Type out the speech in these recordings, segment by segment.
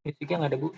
Musiknya nggak ada, Bu.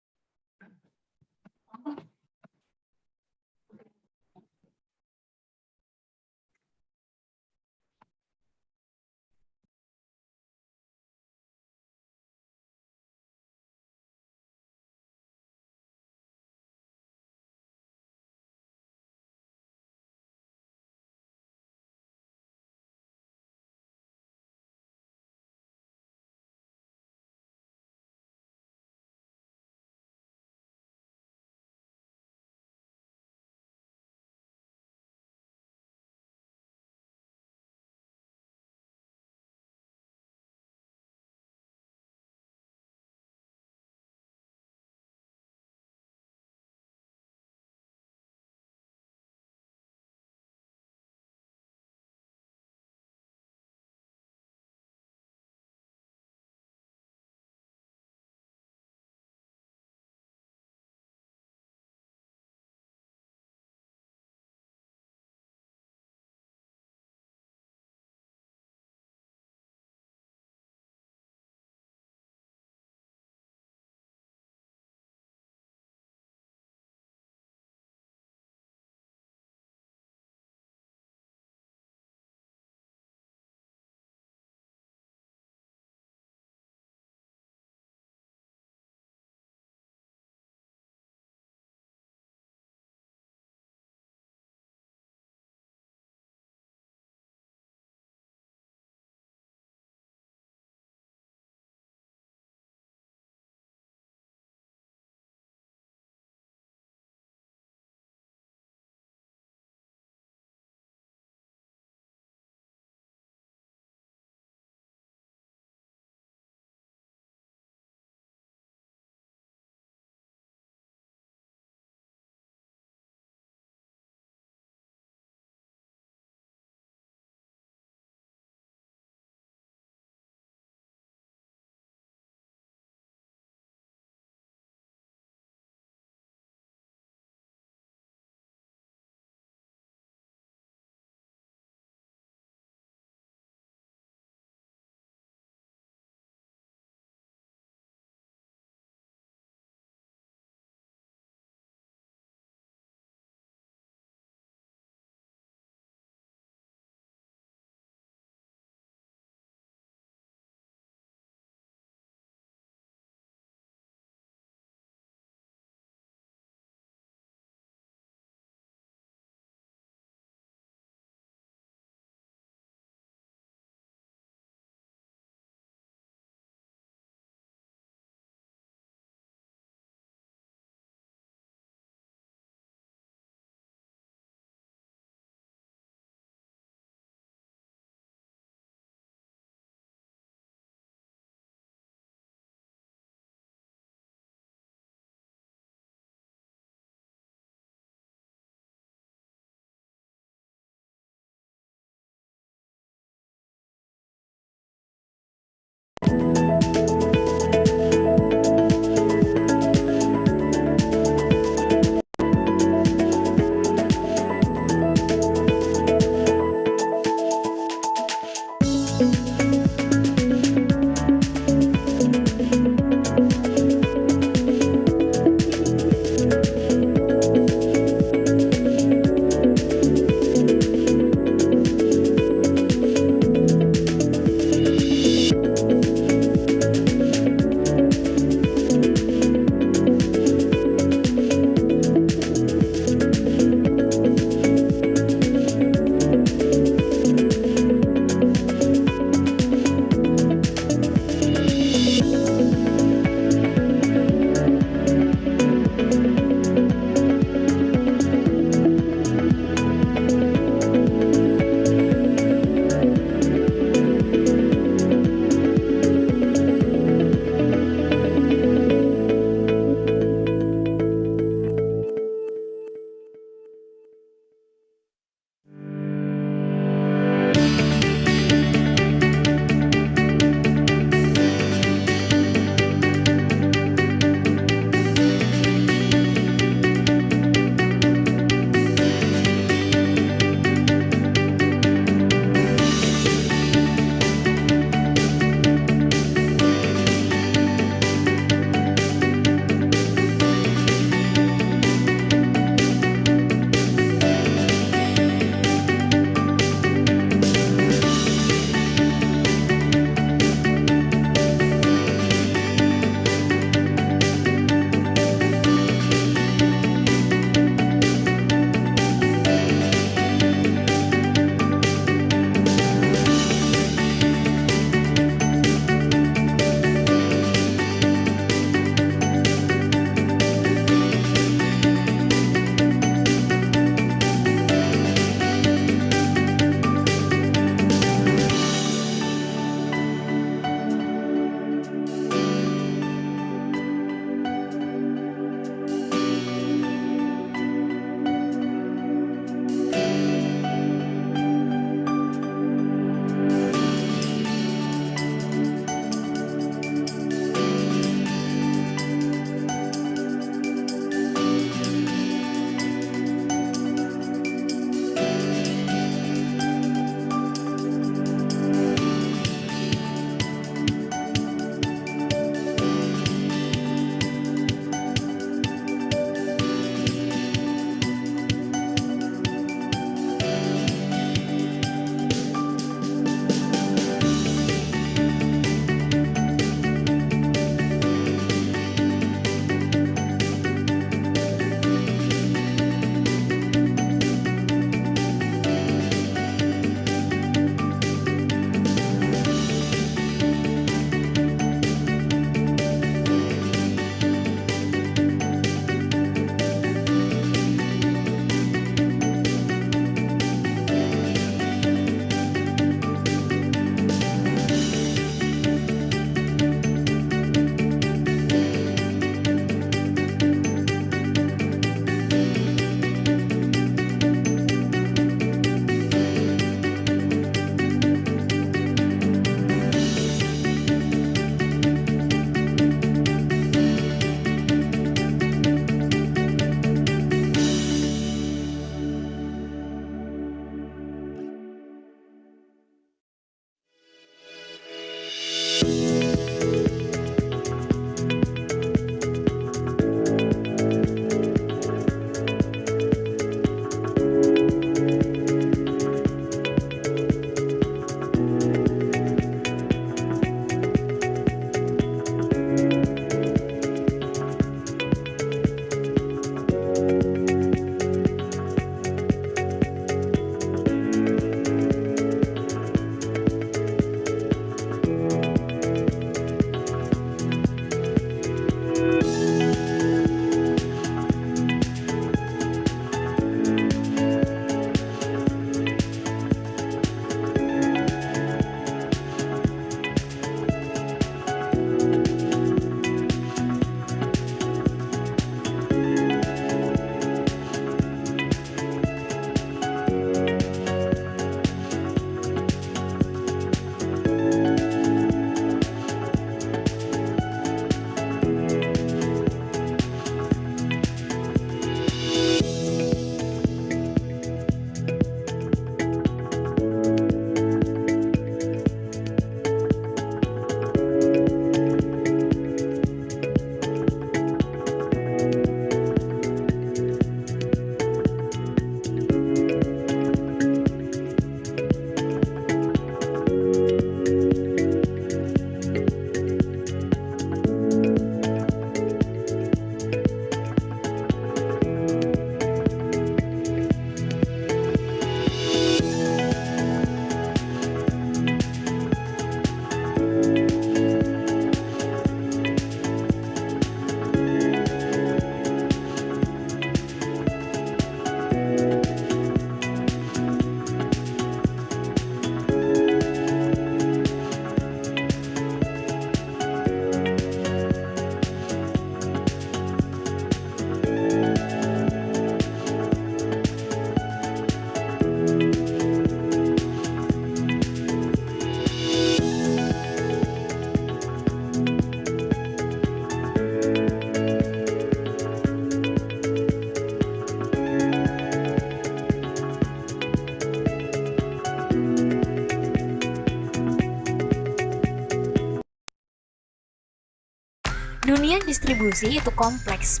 Dunia distribusi itu kompleks.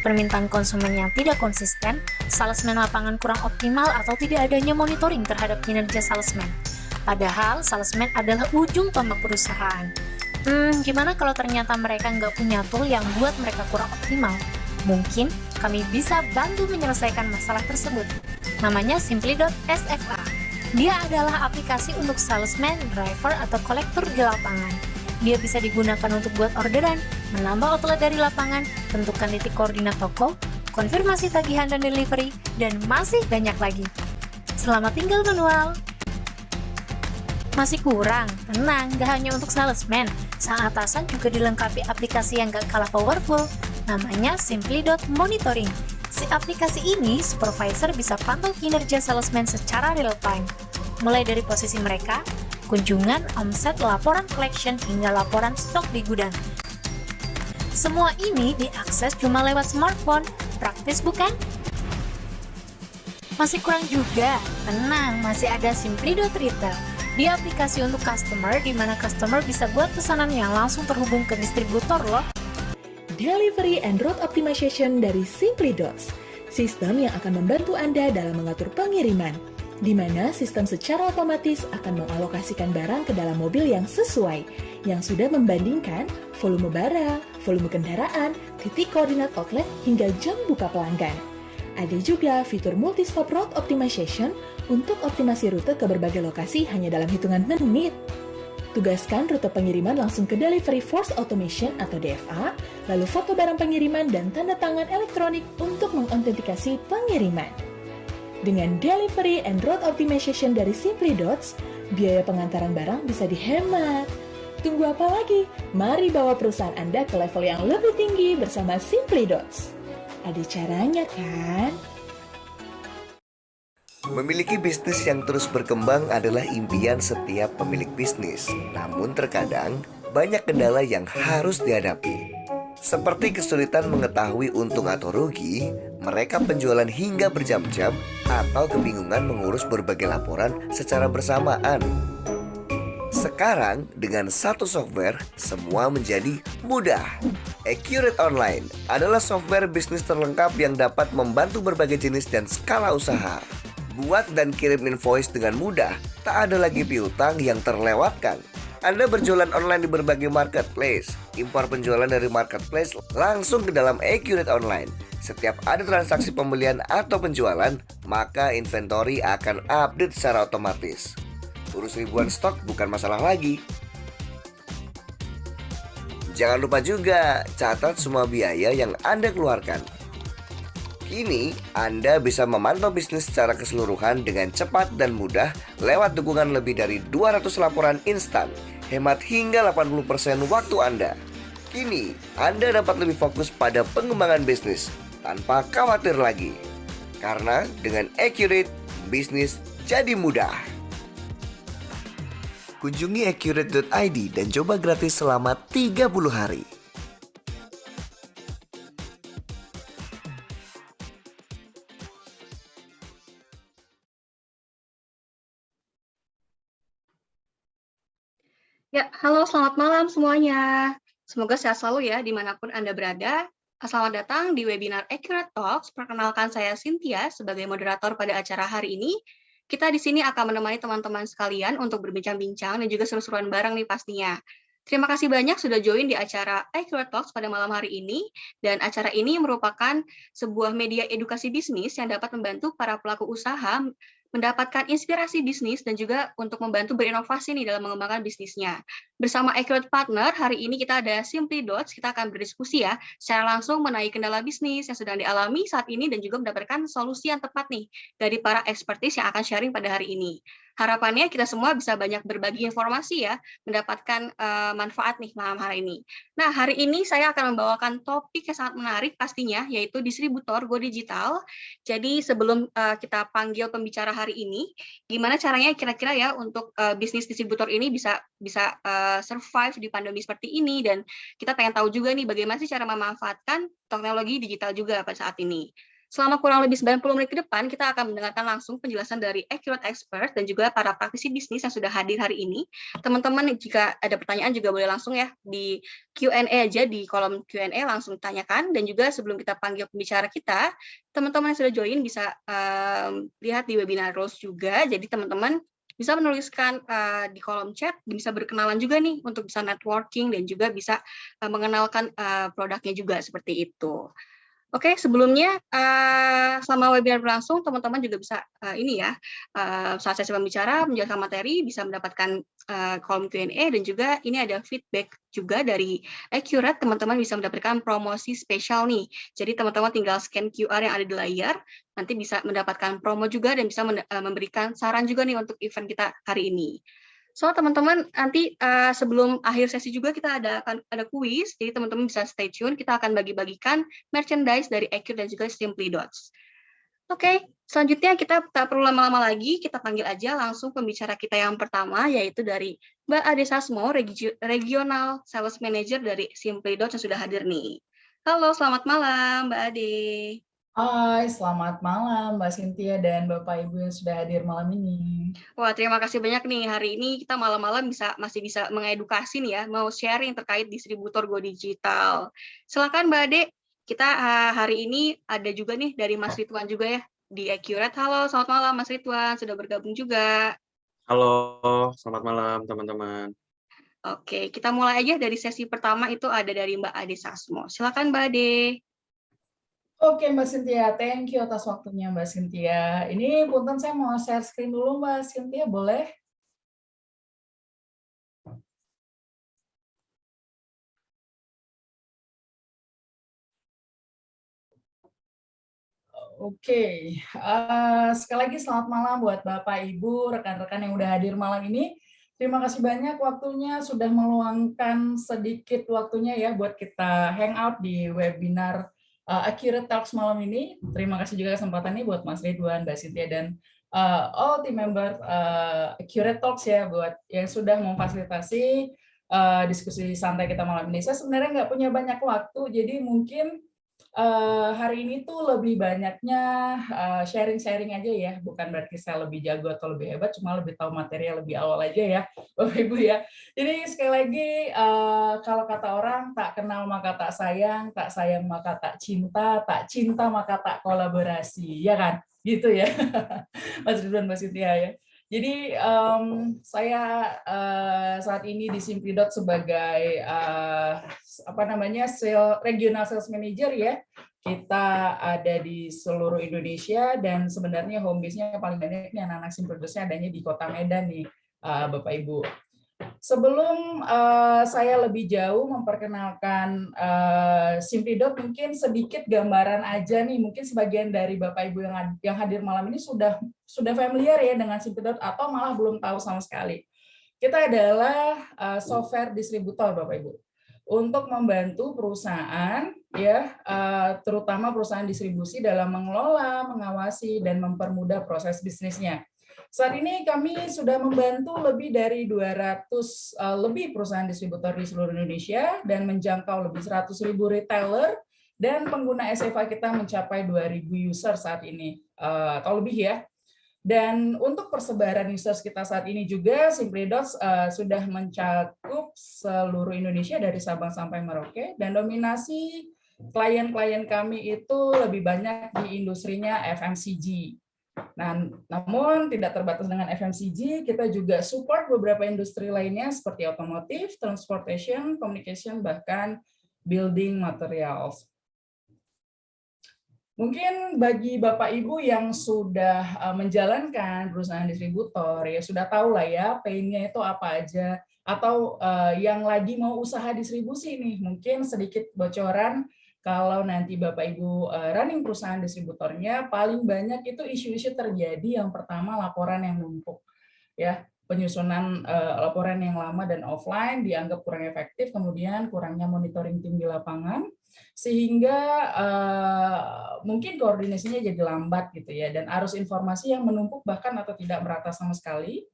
Permintaan konsumen yang tidak konsisten, salesman lapangan kurang optimal, atau tidak adanya monitoring terhadap kinerja salesman. Padahal, salesman adalah ujung tombak perusahaan. Gimana kalau ternyata mereka nggak punya tool yang buat mereka kurang optimal? Mungkin kami bisa bantu menyelesaikan masalah tersebut. Namanya Simply.sfa. Dia adalah aplikasi untuk salesman, driver, atau kolektor di lapangan. Dia bisa digunakan untuk buat orderan, menambah outlet dari lapangan, tentukan titik koordinat toko, konfirmasi tagihan dan delivery, dan masih banyak lagi. Selamat tinggal manual! Masih kurang? Tenang, gak hanya untuk salesman. Sang atasan juga dilengkapi aplikasi yang gak kalah powerful. Namanya Simply.monitoring. Si aplikasi ini, supervisor bisa pantau kinerja salesman secara real time. Mulai dari posisi mereka, kunjungan, omset, laporan collection, hingga laporan stok di gudang. Semua ini diakses cuma lewat smartphone. Praktis bukan? Masih kurang juga? Tenang, masih ada Simply.retail. Dia aplikasi untuk customer, di mana customer bisa buat pesanan yang langsung terhubung ke distributor loh. Delivery and Route Optimization dari Simply Dots, sistem yang akan membantu Anda dalam mengatur pengiriman, di mana sistem secara otomatis akan mengalokasikan barang ke dalam mobil yang sesuai, yang sudah membandingkan volume barang, volume kendaraan, titik koordinat outlet, hingga jam buka pelanggan. Ada juga fitur multi-stop route optimization untuk optimasi rute ke berbagai lokasi hanya dalam hitungan menit. Tugaskan rute pengiriman langsung ke Delivery Force Automation atau DFA, lalu foto barang pengiriman dan tanda tangan elektronik untuk mengotentikasi pengiriman. Dengan Delivery and Route Optimization dari Simply Dots, biaya pengantaran barang bisa dihemat. Tunggu apa lagi? Mari bawa perusahaan Anda ke level yang lebih tinggi bersama Simply Dots. Ada caranya kan? Memiliki bisnis yang terus berkembang adalah impian setiap pemilik bisnis. Namun terkadang banyak kendala yang harus dihadapi. Seperti kesulitan mengetahui untung atau rugi, mereka penjualan hingga berjam-jam, atau kebingungan mengurus berbagai laporan secara bersamaan. Sekarang, dengan satu software, semua menjadi mudah. Accurate Online adalah software bisnis terlengkap yang dapat membantu berbagai jenis dan skala usaha. Buat dan kirim invoice dengan mudah, tak ada lagi piutang yang terlewatkan. Anda berjualan online di berbagai marketplace, impor penjualan dari marketplace langsung ke dalam Accurate Online. Setiap ada transaksi pembelian atau penjualan, maka inventory akan update secara otomatis. Urus ribuan stok bukan masalah lagi. Jangan lupa juga catat semua biaya yang Anda keluarkan. Kini, Anda bisa memantau bisnis secara keseluruhan dengan cepat dan mudah lewat dukungan lebih dari 200 laporan instan, hemat hingga 80% waktu Anda. Kini, Anda dapat lebih fokus pada pengembangan bisnis tanpa khawatir lagi. Karena dengan Accurate, bisnis jadi mudah. Kunjungi accurate.id dan coba gratis selama 30 hari. Ya, halo selamat malam semuanya. Semoga sehat selalu ya dimanapun Anda berada. Selamat datang di webinar Accurate Talks. Perkenalkan saya Cynthia sebagai moderator pada acara hari ini. Kita di sini akan menemani teman-teman sekalian untuk berbincang-bincang dan juga seru-seruan bareng nih pastinya. Terima kasih banyak sudah join di acara Accurate Talks pada malam hari ini. Dan acara ini merupakan sebuah media edukasi bisnis yang dapat membantu para pelaku usaha mendapatkan inspirasi bisnis dan juga untuk membantu berinovasi nih dalam mengembangkan bisnisnya. Bersama Accurate Partner, hari ini kita ada Simply Dots, kita akan berdiskusi ya, secara langsung mengenai kendala bisnis yang sedang dialami saat ini dan juga mendapatkan solusi yang tepat nih dari para expertise yang akan sharing pada hari ini. Harapannya kita semua bisa banyak berbagi informasi ya, mendapatkan manfaat nih malam hari ini. Nah, hari ini saya akan membawakan topik yang sangat menarik pastinya, yaitu distributor Go Digital. Jadi sebelum kita panggil pembicara hari ini, gimana caranya kira-kira ya untuk bisnis distributor ini bisa survive di pandemi seperti ini, dan kita pengen tahu juga nih bagaimana sih cara memanfaatkan teknologi digital juga pada saat ini. Selama kurang lebih 90 menit ke depan, kita akan mendengarkan langsung penjelasan dari Accurate Expert dan juga para praktisi bisnis yang sudah hadir hari ini. Teman-teman jika ada pertanyaan juga boleh langsung ya di Q&A aja, di kolom Q&A langsung tanyakan. Dan juga sebelum kita panggil pembicara kita, teman-teman yang sudah join bisa lihat di webinar rules juga. Jadi teman-teman bisa menuliskan di kolom chat, bisa berkenalan juga nih untuk bisa networking dan juga bisa mengenalkan produknya juga seperti itu. Oke, sebelumnya selama webinar berlangsung, teman-teman juga bisa saat sesi pembicara menjelaskan materi, bisa mendapatkan kolom Q&A dan juga ini ada feedback juga dari Accurate, teman-teman bisa mendapatkan promosi spesial nih. Jadi teman-teman tinggal scan QR yang ada di layar, nanti bisa mendapatkan promo juga dan bisa memberikan saran juga nih untuk event kita hari ini. So, teman-teman, nanti sebelum akhir sesi juga kita ada kuis, jadi teman-teman bisa stay tune, kita akan bagi-bagikan merchandise dari Accurate dan juga Simply Dots. Oke, selanjutnya kita tak perlu lama-lama lagi, kita panggil aja langsung pembicara kita yang pertama, yaitu dari Mbak Ade Sasmo, Regional Sales Manager dari Simply Dots yang sudah hadir nih. Halo, selamat malam Mbak Ade. Hai, selamat malam Mbak Cynthia dan Bapak Ibu yang sudah hadir malam ini. Wah, terima kasih banyak nih. Hari ini kita malam-malam masih bisa mengedukasi nih ya, mau sharing terkait distributor Go Digital. Silakan Mbak Ade, kita hari ini ada juga nih dari Mas Ridwan juga ya di Accurate. Halo, selamat malam Mas Ridwan, sudah bergabung juga. Halo, selamat malam teman-teman. Oke, kita mulai aja dari sesi pertama itu ada dari Mbak Ade Sasmo. Silakan Mbak Ade. Oke Mbak Cynthia, thank you atas waktunya Mbak Cynthia. Ini punten saya mau share screen dulu Mbak Cynthia, boleh? Oke, sekali lagi selamat malam buat Bapak, Ibu, rekan-rekan yang udah hadir malam ini. Terima kasih banyak waktunya sudah meluangkan sedikit waktunya ya buat kita hangout di webinar Accurate Talks malam ini. Terima kasih juga kesempatannya buat Mas Ridwan, Mbak Cynthia, dan all team member Accurate Talks ya buat yang sudah memfasilitasi diskusi santai kita malam ini. Saya sebenarnya nggak punya banyak waktu, jadi mungkin hari ini tuh lebih banyaknya sharing-sharing aja ya, bukan berarti saya lebih jago atau lebih hebat, cuma lebih tahu materi yang lebih awal aja ya, Bapak Ibu ya. Jadi sekali lagi, kalau kata orang, tak kenal maka tak sayang maka tak cinta maka tak kolaborasi, ya kan? Gitu ya, Mas Ridwan, Mbak Cynthia ya. Jadi saya saat ini di Simply Dot sebagai regional sales manager ya. Kita ada di seluruh Indonesia dan sebenarnya home base-nya paling banyak nih anak-anak Simply Dots-nya adanya di Kota Medan nih, Bapak Ibu. Sebelum saya lebih jauh memperkenalkan Simply Dot, mungkin sedikit gambaran aja nih, mungkin sebagian dari Bapak Ibu yang hadir malam ini sudah familiar ya dengan Simply Dot atau malah belum tahu sama sekali. Kita adalah software distributor Bapak Ibu untuk membantu perusahaan ya, terutama perusahaan distribusi dalam mengelola, mengawasi dan mempermudah proses bisnisnya. Saat ini kami sudah membantu lebih dari 200 lebih perusahaan distributor di seluruh Indonesia dan menjangkau lebih 100.000 retailer, dan pengguna SFA kita mencapai 2.000 user saat ini atau lebih ya. Dan untuk persebaran users kita saat ini juga Simply Dots sudah mencakup seluruh Indonesia dari Sabang sampai Merauke, dan dominasi klien-klien kami itu lebih banyak di industrinya FMCG. Nah, namun tidak terbatas dengan FMCG, kita juga support beberapa industri lainnya seperti otomotif, transportation, communication, bahkan building materials. Mungkin bagi Bapak Ibu yang sudah menjalankan perusahaan distributor, ya sudah tahu lah ya pain-nya itu apa aja, atau yang lagi mau usaha distribusi nih, mungkin sedikit bocoran. Kalau nanti Bapak Ibu running perusahaan distributornya, paling banyak itu isu-isu terjadi. Yang pertama, laporan yang numpuk. Ya, penyusunan laporan yang lama dan offline dianggap kurang efektif, kemudian kurangnya monitoring tim di lapangan, sehingga mungkin koordinasinya jadi lambat gitu ya, dan arus informasi yang menumpuk bahkan atau tidak merata sama sekali.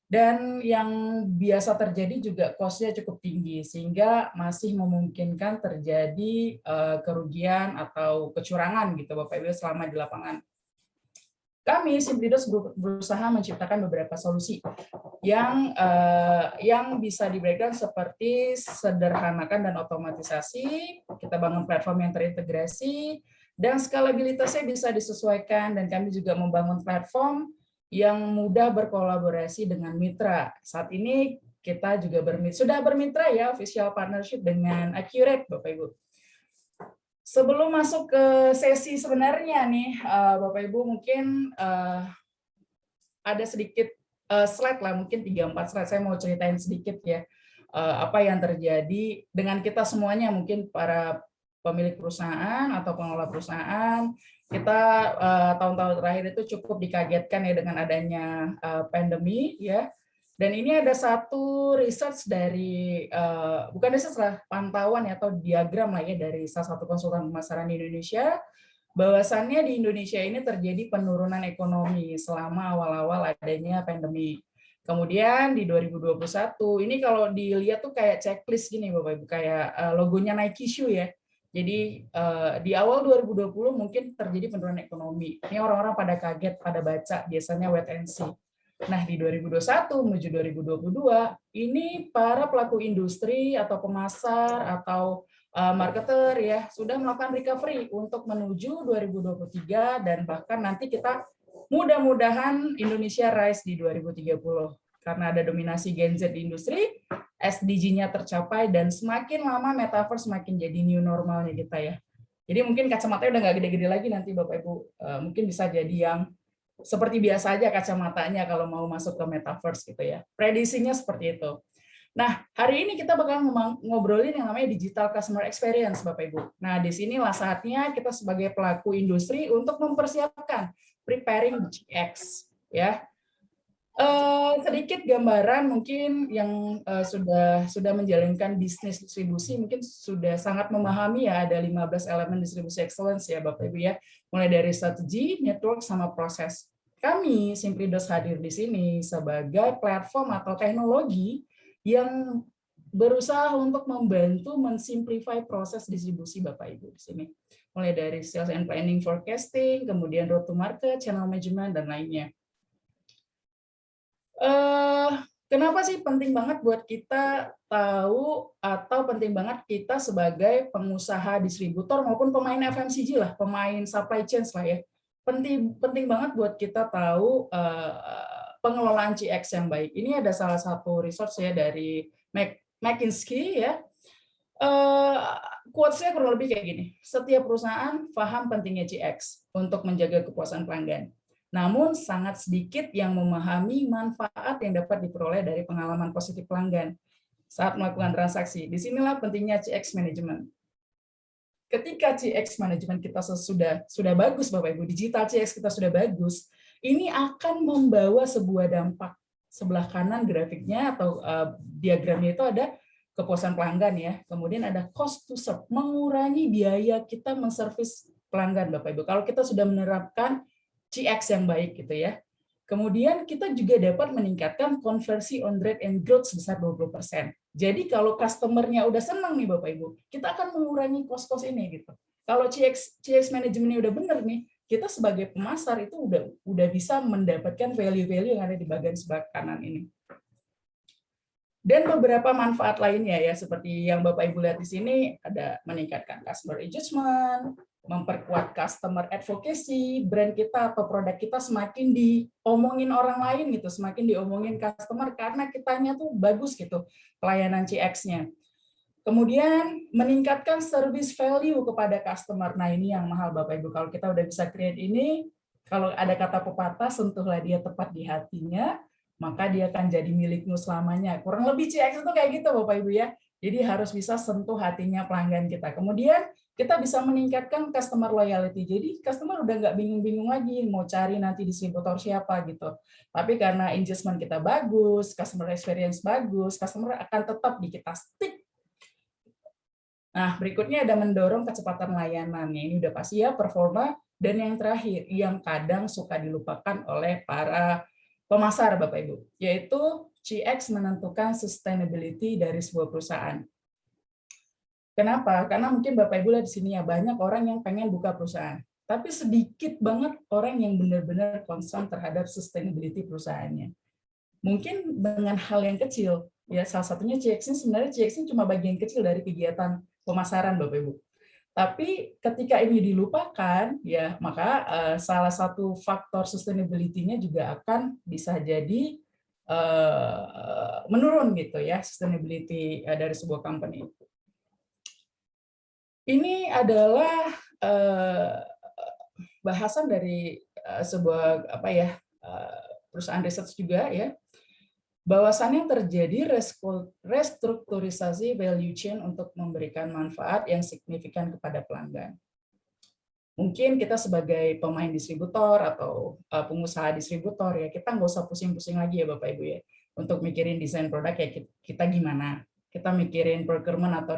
Dan yang biasa terjadi juga cost-nya cukup tinggi, sehingga masih memungkinkan terjadi kerugian atau kecurangan gitu Bapak Ibu selama di lapangan. Kami Simplidos berusaha menciptakan beberapa solusi yang bisa di-breakdown seperti sederhanakan dan otomatisasi, kita bangun platform yang terintegrasi, dan skalabilitasnya bisa disesuaikan, dan kami juga membangun platform yang mudah berkolaborasi dengan mitra. Saat ini kita juga sudah bermitra ya, official partnership dengan Accurate, Bapak Ibu. Sebelum masuk ke sesi sebenarnya nih, Bapak Ibu mungkin ada sedikit slide lah, mungkin 3-4 slide saya mau ceritain sedikit ya, apa yang terjadi dengan kita semuanya, mungkin para pemilik perusahaan atau pengelola perusahaan. Kita tahun-tahun terakhir itu cukup dikagetkan ya dengan adanya pandemi ya. Dan ini ada satu research dari bukan research lah, pantauan ya, atau diagram lah ya dari salah satu konsultan pemasaran di Indonesia, bahwasannya di Indonesia ini terjadi penurunan ekonomi selama awal-awal adanya pandemi. Kemudian di 2021 ini kalau dilihat tuh kayak checklist gini Bapak Ibu, kayak logonya Nike shoe ya. Jadi di awal 2020 mungkin terjadi penurunan ekonomi. Ini orang-orang pada kaget, pada baca, biasanya wait and see. Nah, di 2021 menuju 2022, ini para pelaku industri atau pemasar atau marketer ya sudah melakukan recovery untuk menuju 2023, dan bahkan nanti kita mudah-mudahan Indonesia rise di 2030. Karena ada dominasi Gen Z di industri, SDG-nya tercapai, dan semakin lama metaverse semakin jadi new normalnya kita ya. Jadi mungkin kacamatanya udah nggak gede-gede lagi, nanti Bapak Ibu mungkin bisa jadi yang seperti biasa aja kacamatanya kalau mau masuk ke metaverse gitu ya. Prediksinya seperti itu. Nah, hari ini kita bakal ngobrolin yang namanya digital customer experience Bapak Ibu. Nah, di sinilah saatnya kita sebagai pelaku industri untuk mempersiapkan preparing GX ya. Sedikit gambaran mungkin yang sudah menjalankan bisnis distribusi mungkin sudah sangat memahami ya, ada 15 elemen distribusi excellence ya Bapak Ibu ya, mulai dari strategi, network, sama proses. Kami Simplidos hadir di sini sebagai platform atau teknologi yang berusaha untuk membantu mensimplify proses distribusi Bapak Ibu di sini, mulai dari sales and planning, forecasting, kemudian road to market, channel management, dan lainnya. Kenapa sih penting banget buat kita tahu, atau penting banget kita sebagai pengusaha distributor maupun pemain FMCG lah, pemain supply chain lah ya, penting banget buat kita tahu pengelolaan CX yang baik. Ini ada salah satu research ya dari McKinsey ya. Quotes-nya kurang lebih kayak gini, setiap perusahaan paham pentingnya CX untuk menjaga kepuasan pelanggan. Namun sangat sedikit yang memahami manfaat yang dapat diperoleh dari pengalaman positif pelanggan saat melakukan transaksi. Disinilah pentingnya CX management. Ketika CX management kita sudah bagus, Bapak Ibu, digital CX kita sudah bagus, ini akan membawa sebuah dampak. Sebelah kanan grafiknya atau diagramnya itu ada kepuasan pelanggan ya. Kemudian ada cost to serve, mengurangi biaya kita menservis pelanggan, Bapak Ibu. Kalau kita sudah menerapkan CX yang baik gitu ya. Kemudian kita juga dapat meningkatkan konversi on rate and growth sebesar 20%. Jadi kalau customer-nya udah senang nih Bapak Ibu, kita akan mengurangi cost-cost ini gitu. Kalau CX manajemennya udah benar nih, kita sebagai pemasar itu udah bisa mendapatkan value-value yang ada di bagian sebelah kanan ini. Dan beberapa manfaat lainnya ya, seperti yang Bapak Ibu lihat di sini, ada meningkatkan customer engagement, memperkuat customer advocacy, brand kita atau produk kita semakin diomongin orang lain gitu, semakin diomongin customer karena kitanya tuh bagus gitu pelayanan CX-nya. Kemudian meningkatkan service value kepada customer. Nah, ini yang mahal Bapak Ibu. Kalau kita udah bisa create ini, kalau ada kata pepatah, sentuhlah dia tepat di hatinya, maka dia akan jadi milikmu selamanya. Kurang lebih CX itu kayak gitu Bapak Ibu ya. Jadi harus bisa sentuh hatinya pelanggan kita. Kemudian kita bisa meningkatkan customer loyalty. Jadi customer udah nggak bingung-bingung lagi mau cari nanti distributor siapa gitu. Tapi karena engagement kita bagus, customer experience bagus, customer akan tetap di kita stick. Nah, berikutnya ada mendorong kecepatan layanan. Ini udah pasti ya, performa. Dan yang terakhir, yang kadang suka dilupakan oleh para pemasar, Bapak Ibu, yaitu CX menentukan sustainability dari sebuah perusahaan. Kenapa? Karena mungkin Bapak Ibu lihat di sini ya, banyak orang yang pengen buka perusahaan, tapi sedikit banget orang yang benar-benar concern terhadap sustainability perusahaannya. Mungkin dengan hal yang kecil, ya salah satunya CX ini sebenarnya CX ini cuma bagian kecil dari kegiatan pemasaran, Bapak Ibu. Tapi ketika ini dilupakan, ya maka salah satu faktor sustainability-nya juga akan bisa jadi menurun gitu ya, sustainability dari sebuah company. Ini adalah bahasan dari sebuah perusahaan research juga ya, bahwasannya terjadi restrukturisasi value chain untuk memberikan manfaat yang signifikan kepada pelanggan. Mungkin kita sebagai pemain distributor atau pengusaha distributor ya, kita nggak usah pusing-pusing lagi ya Bapak Ibu ya, untuk mikirin desain produk ya kita gimana. Kita mikirin procurement atau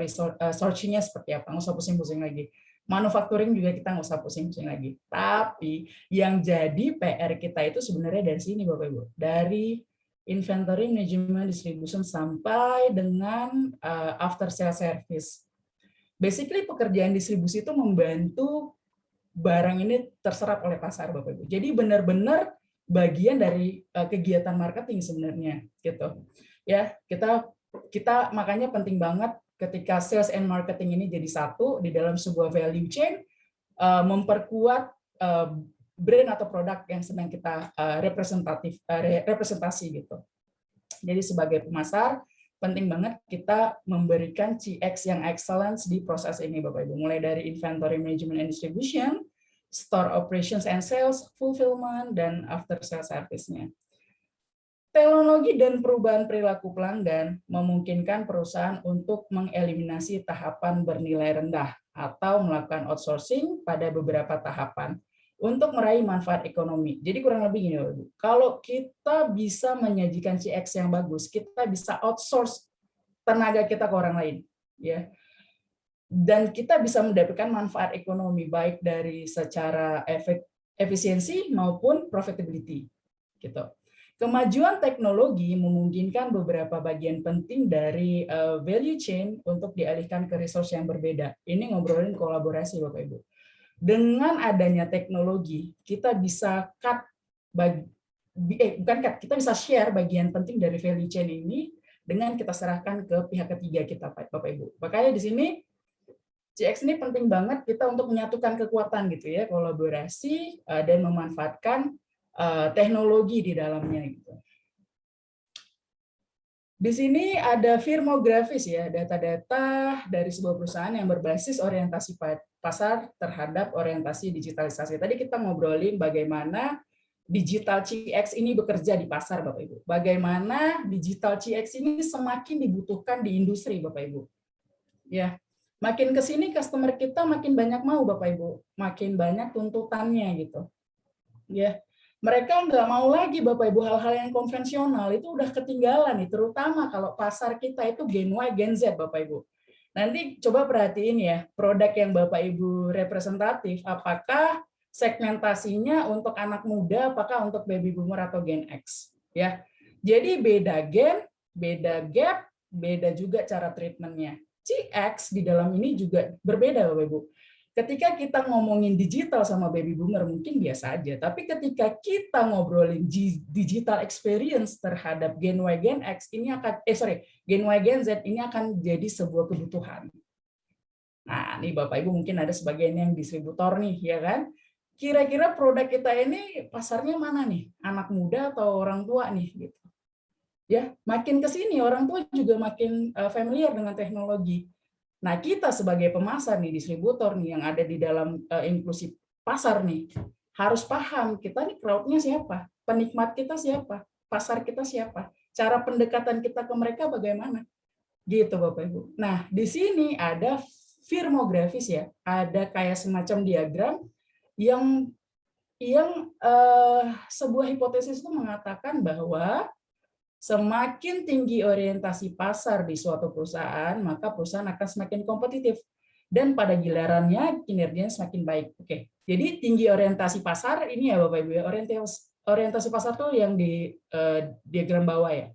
sourcing-nya seperti apa, nggak usah pusing-pusing lagi. Manufacturing juga kita nggak usah pusing-pusing lagi. Tapi yang jadi PR kita itu sebenarnya dari sini Bapak Ibu, dari inventory management distribution sampai dengan after sales service. Basically pekerjaan distribusi itu membantu barang ini terserap oleh pasar Bapak Ibu. Jadi benar-benar bagian dari kegiatan marketing sebenarnya gitu. Ya, kita makanya penting banget ketika sales and marketing ini jadi satu di dalam sebuah value chain, memperkuat brand atau produk yang sedang kita representasi gitu. Jadi sebagai pemasar penting banget kita memberikan CX yang excellence di proses ini Bapak Ibu, mulai dari inventory management and distribution, store operations and sales, fulfillment, dan after sales service-nya. Teknologi dan perubahan perilaku pelanggan memungkinkan perusahaan untuk mengeliminasi tahapan bernilai rendah atau melakukan outsourcing pada beberapa tahapan untuk meraih manfaat ekonomi. Jadi kurang lebih gini, kalau kita bisa menyajikan CX yang bagus, kita bisa outsource tenaga kita ke orang lain, ya. Dan kita bisa mendapatkan manfaat ekonomi baik dari secara efisiensi maupun profitability, gitu. Kemajuan teknologi memungkinkan beberapa bagian penting dari value chain untuk dialihkan ke resource yang berbeda. Ini ngobrolin kolaborasi, Bapak Ibu. Dengan adanya teknologi, kita bisa kita bisa share bagian penting dari value chain ini dengan kita serahkan ke pihak ketiga kita, Bapak Ibu. Makanya di sini CX ini penting banget kita untuk menyatukan kekuatan gitu ya, kolaborasi dan memanfaatkan teknologi di dalamnya gitu. Di sini ada firmografis ya, data-data dari sebuah perusahaan yang berbasis orientasi pasar terhadap orientasi digitalisasi. Tadi kita ngobrolin bagaimana digital CX ini bekerja di pasar Bapak Ibu. Bagaimana digital CX ini semakin dibutuhkan di industri Bapak Ibu. Ya, makin ke sini customer kita makin banyak mau Bapak Ibu, makin banyak tuntutannya gitu. Ya. Mereka nggak mau lagi Bapak Ibu hal-hal yang konvensional, itu udah ketinggalan nih, terutama kalau pasar kita itu Gen Y, Gen Z Bapak Ibu. Nanti coba perhatiin ya, produk yang Bapak Ibu representatif, apakah segmentasinya untuk anak muda, apakah untuk baby boomer atau Gen X. Ya, jadi beda gen, beda gap, beda juga cara treatmentnya. CX di dalam ini juga berbeda Bapak Ibu. Ketika kita ngomongin digital sama baby boomer mungkin biasa aja, tapi ketika kita ngobrolin digital experience terhadap Gen Y, Gen X ini akan Gen Y, Gen Z ini akan jadi sebuah kebutuhan. Nah, nih Bapak Ibu mungkin ada sebagian yang distributor nih, ya kan? Kira-kira produk kita ini pasarnya mana nih? Anak muda atau orang tua nih gitu. Ya, makin ke sini orang tua juga makin familiar dengan teknologi. Nah, kita sebagai pemasar nih, distributor nih yang ada di dalam inklusi pasar nih, harus paham kita nih crowd-nya siapa, penikmat kita siapa, pasar kita siapa, cara pendekatan kita ke mereka bagaimana. Gitu Bapak Ibu. Nah, di sini ada firmografis ya, ada kayak semacam diagram yang sebuah hipotesis itu mengatakan bahwa semakin tinggi orientasi pasar di suatu perusahaan, maka perusahaan akan semakin kompetitif. Dan pada gilirannya kinerjanya semakin baik. Oke, jadi tinggi orientasi pasar ini ya Bapak Ibu, orientasi pasar tuh yang di diagram bawah ya.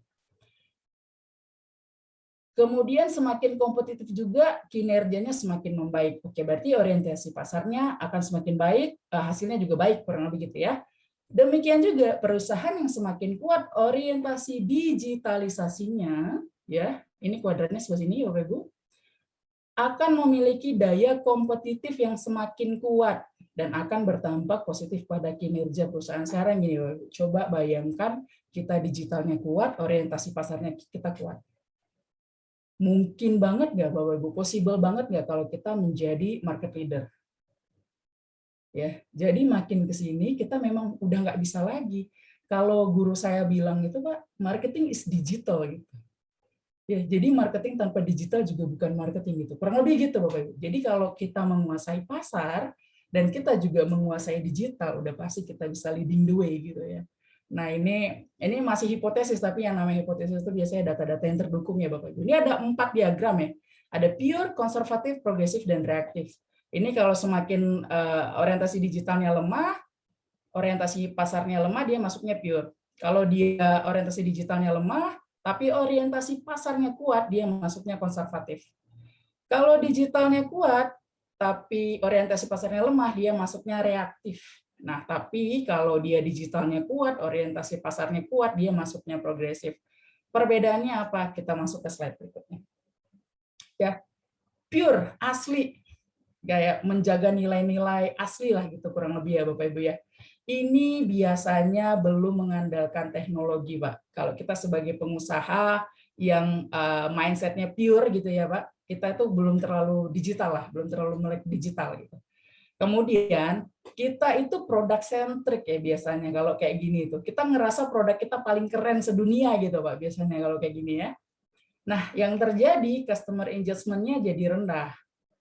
Kemudian semakin kompetitif juga kinerjanya semakin membaik. Oke, berarti orientasi pasarnya akan semakin baik, hasilnya juga baik, kurang lebih gitu ya. Demikian juga perusahaan yang semakin kuat orientasi digitalisasinya, ya, ini kuadrannya sebelah sini, Bapak Ibu, akan memiliki daya kompetitif yang semakin kuat dan akan berdampak positif pada kinerja perusahaan. Sekarang gini, Bapak Ibu, coba bayangkan kita digitalnya kuat, orientasi pasarnya kita kuat. Mungkin banget nggak Bapak Ibu, possible banget nggak kalau kita menjadi market leader? Ya, jadi makin ke sini kita memang udah nggak bisa lagi. Kalau guru saya bilang itu Pak, marketing is digital gitu. Ya, jadi marketing tanpa digital juga bukan marketing gitu. Kurang lebih gitu Bapak Ibu. Jadi kalau kita menguasai pasar dan kita juga menguasai digital, udah pasti kita bisa leading the way gitu ya. Nah, ini masih hipotesis, tapi yang namanya hipotesis itu biasanya data-data yang terdukung ya Bapak Ibu. Ini ada 4 diagram ya. Ada pure, konservatif, progresif, dan reaktif. Ini kalau semakin orientasi digitalnya lemah, orientasi pasarnya lemah, dia masuknya pure. Kalau dia orientasi digitalnya lemah, tapi orientasi pasarnya kuat, dia masuknya konservatif. Kalau digitalnya kuat, tapi orientasi pasarnya lemah, dia masuknya reaktif. Nah, tapi kalau dia digitalnya kuat, orientasi pasarnya kuat, dia masuknya progresif. Perbedaannya apa? Kita masuk ke slide berikutnya. Ya, pure, asli, kayak menjaga nilai-nilai asli lah gitu kurang lebih ya Bapak Ibu ya. Ini biasanya belum mengandalkan teknologi, Pak. Kalau kita sebagai pengusaha yang mindsetnya pure gitu ya, Pak, kita itu belum terlalu digital lah, belum terlalu melek digital gitu. Kemudian kita itu produk centric ya biasanya kalau kayak gini itu. Kita ngerasa produk kita paling keren sedunia gitu, Pak, biasanya kalau kayak gini ya. Nah, yang terjadi customer engagement-nya jadi rendah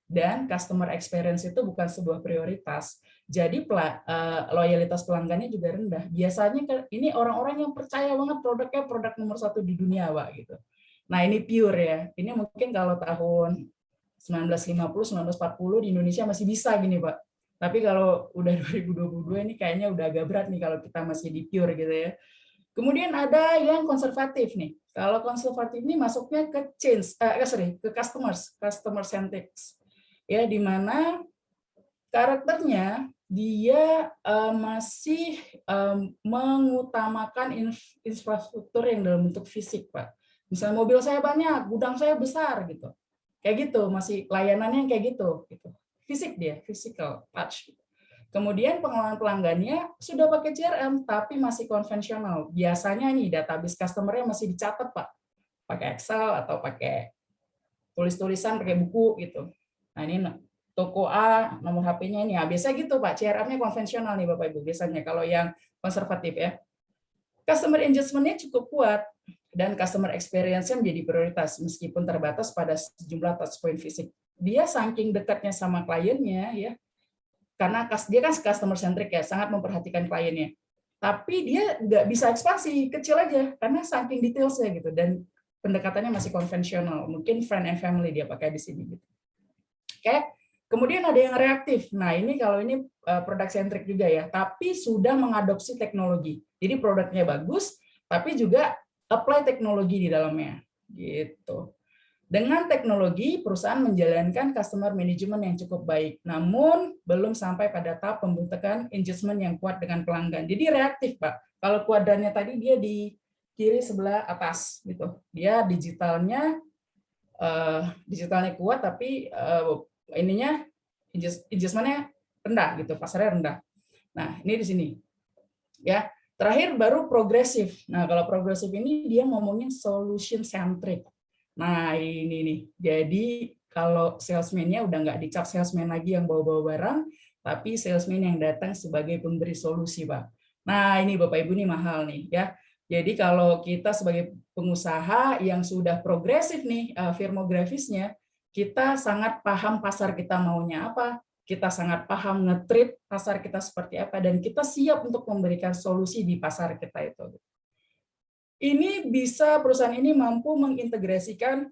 dan customer experience itu bukan sebuah prioritas. Jadi loyalitas pelanggannya juga rendah. Biasanya ini orang-orang yang percaya banget produknya produk nomor 1 di dunia, Pak, gitu. Nah, ini pure ya. Ini mungkin kalau tahun 1950, 1940 di Indonesia masih bisa gini, Pak. Tapi kalau udah 2022 ini kayaknya udah agak berat nih kalau kita masih di pure gitu ya. Kemudian ada yang konservatif nih. Kalau konservatif ini masuknya ke ke customer centric. Ya, di mana karakternya dia masih mengutamakan infrastruktur yang dalam bentuk fisik, Pak. Misalnya mobil saya banyak, gudang saya besar gitu. Kayak gitu, masih layanannya kayak gitu. Fisik dia, physical touch. Kemudian pengelolaan pelanggannya sudah pakai CRM, tapi masih konvensional. Biasanya nih database customer-nya masih dicatat, Pak. Pakai Excel atau pakai tulis-tulisan, pakai buku gitu. Nah, ini toko A, nomor HP-nya ini. Nah, biasa gitu, Pak. CRM-nya konvensional nih, Bapak Ibu. Biasanya kalau yang konservatif ya. Customer engagement-nya cukup kuat dan customer experience-nya menjadi prioritas meskipun terbatas pada sejumlah touchpoint fisik. Dia saking dekatnya sama kliennya ya. Karena dia kan customer centric ya, sangat memperhatikan kliennya. Tapi dia nggak bisa ekspansi, kecil aja karena saking detailsnya gitu dan pendekatannya masih konvensional. Mungkin friend and family dia pakai di sini gitu. Oke. Kemudian ada yang reaktif. Nah, ini kalau ini produk centric juga ya, tapi sudah mengadopsi teknologi. Jadi produknya bagus, tapi juga apply teknologi di dalamnya. Gitu. Dengan teknologi, perusahaan menjalankan customer management yang cukup baik, namun belum sampai pada tahap pembentukan engagement yang kuat dengan pelanggan. Jadi reaktif, Pak. Kalau kuadrannya tadi dia di kiri sebelah atas, gitu. Dia digitalnya kuat, tapi engagement-nya rendah, gitu. Pasarnya rendah. Nah, ini di sini, ya. Terakhir baru progresif. Nah, kalau progresif ini dia ngomongin solution centric. Nah, ini nih. Jadi kalau salesman-nya udah nggak dicap salesman lagi yang bawa-bawa barang, tapi salesman yang datang sebagai pemberi solusi, Pak. Nah, ini Bapak Ibu nih mahal nih ya. Jadi kalau kita sebagai pengusaha yang sudah progresif nih firmografisnya, kita sangat paham pasar kita maunya apa, kita sangat paham nge-treat pasar kita seperti apa, dan kita siap untuk memberikan solusi di pasar kita itu. Ini bisa perusahaan ini mampu mengintegrasikan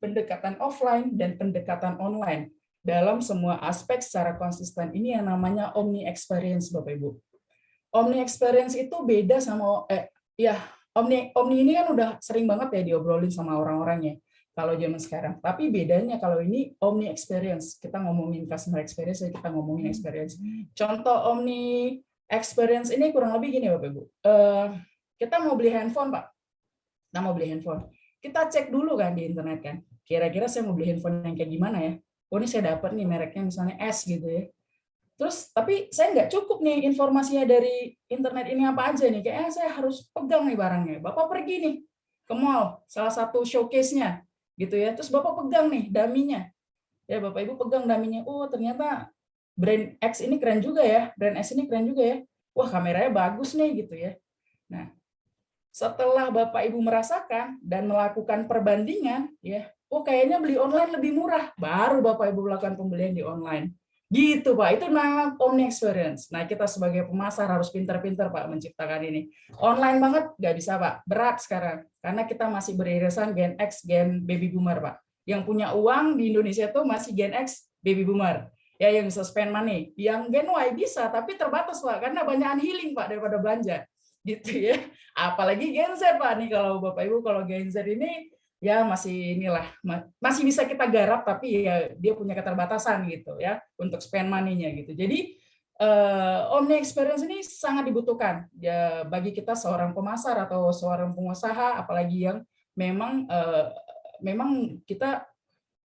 pendekatan offline dan pendekatan online dalam semua aspek secara konsisten. Ini yang namanya omni experience, Bapak Ibu. Omni experience itu beda sama ya Omni ini kan udah sering banget ya diobrolin sama orang-orangnya kalau zaman sekarang. Tapi bedanya kalau ini Omni experience, kita ngomongin customer experience, kita ngomongin experience. Contoh Omni experience ini kurang lebih gini Bapak Ibu. Kita mau beli handphone Pak. Kita mau beli handphone. Kita cek dulu kan di internet kan. Kira-kira saya mau beli handphone yang kayak gimana ya? Oh ini saya dapat nih mereknya misalnya S gitu ya. Terus, tapi saya nggak cukup nih informasinya dari internet ini apa aja nih. Kayaknya saya harus pegang nih barangnya. Bapak pergi nih ke mall, salah satu showcase-nya, gitu ya. Terus Bapak pegang nih daminya. Ya, Bapak Ibu pegang daminya. Oh, ternyata brand X ini keren juga ya. Brand S ini keren juga ya. Wah, kameranya bagus nih, gitu ya. Nah, setelah Bapak Ibu merasakan dan melakukan perbandingan, ya, oh kayaknya beli online lebih murah. Baru Bapak Ibu melakukan pembelian di online. Gitu Pak, itu namanya Omni Experience. Nah kita sebagai pemasar harus pintar-pintar Pak menciptakan ini. Online banget nggak bisa Pak, berat sekarang. Karena kita masih beririsan Gen X, Gen Baby Boomer Pak. Yang punya uang di Indonesia tuh masih Gen X, Baby Boomer. Ya yang bisa spend money. Yang Gen Y bisa, tapi terbatas Pak, karena banyakan healing Pak daripada belanja. Gitu ya. Apalagi Gen Z Pak, nih kalau Bapak Ibu, kalau Gen Z ini ya masih inilah masih bisa kita garap tapi ya dia punya keterbatasan gitu ya untuk spend money-nya gitu. Jadi omni experience ini sangat dibutuhkan ya bagi kita seorang pemasar atau seorang pengusaha apalagi yang memang kita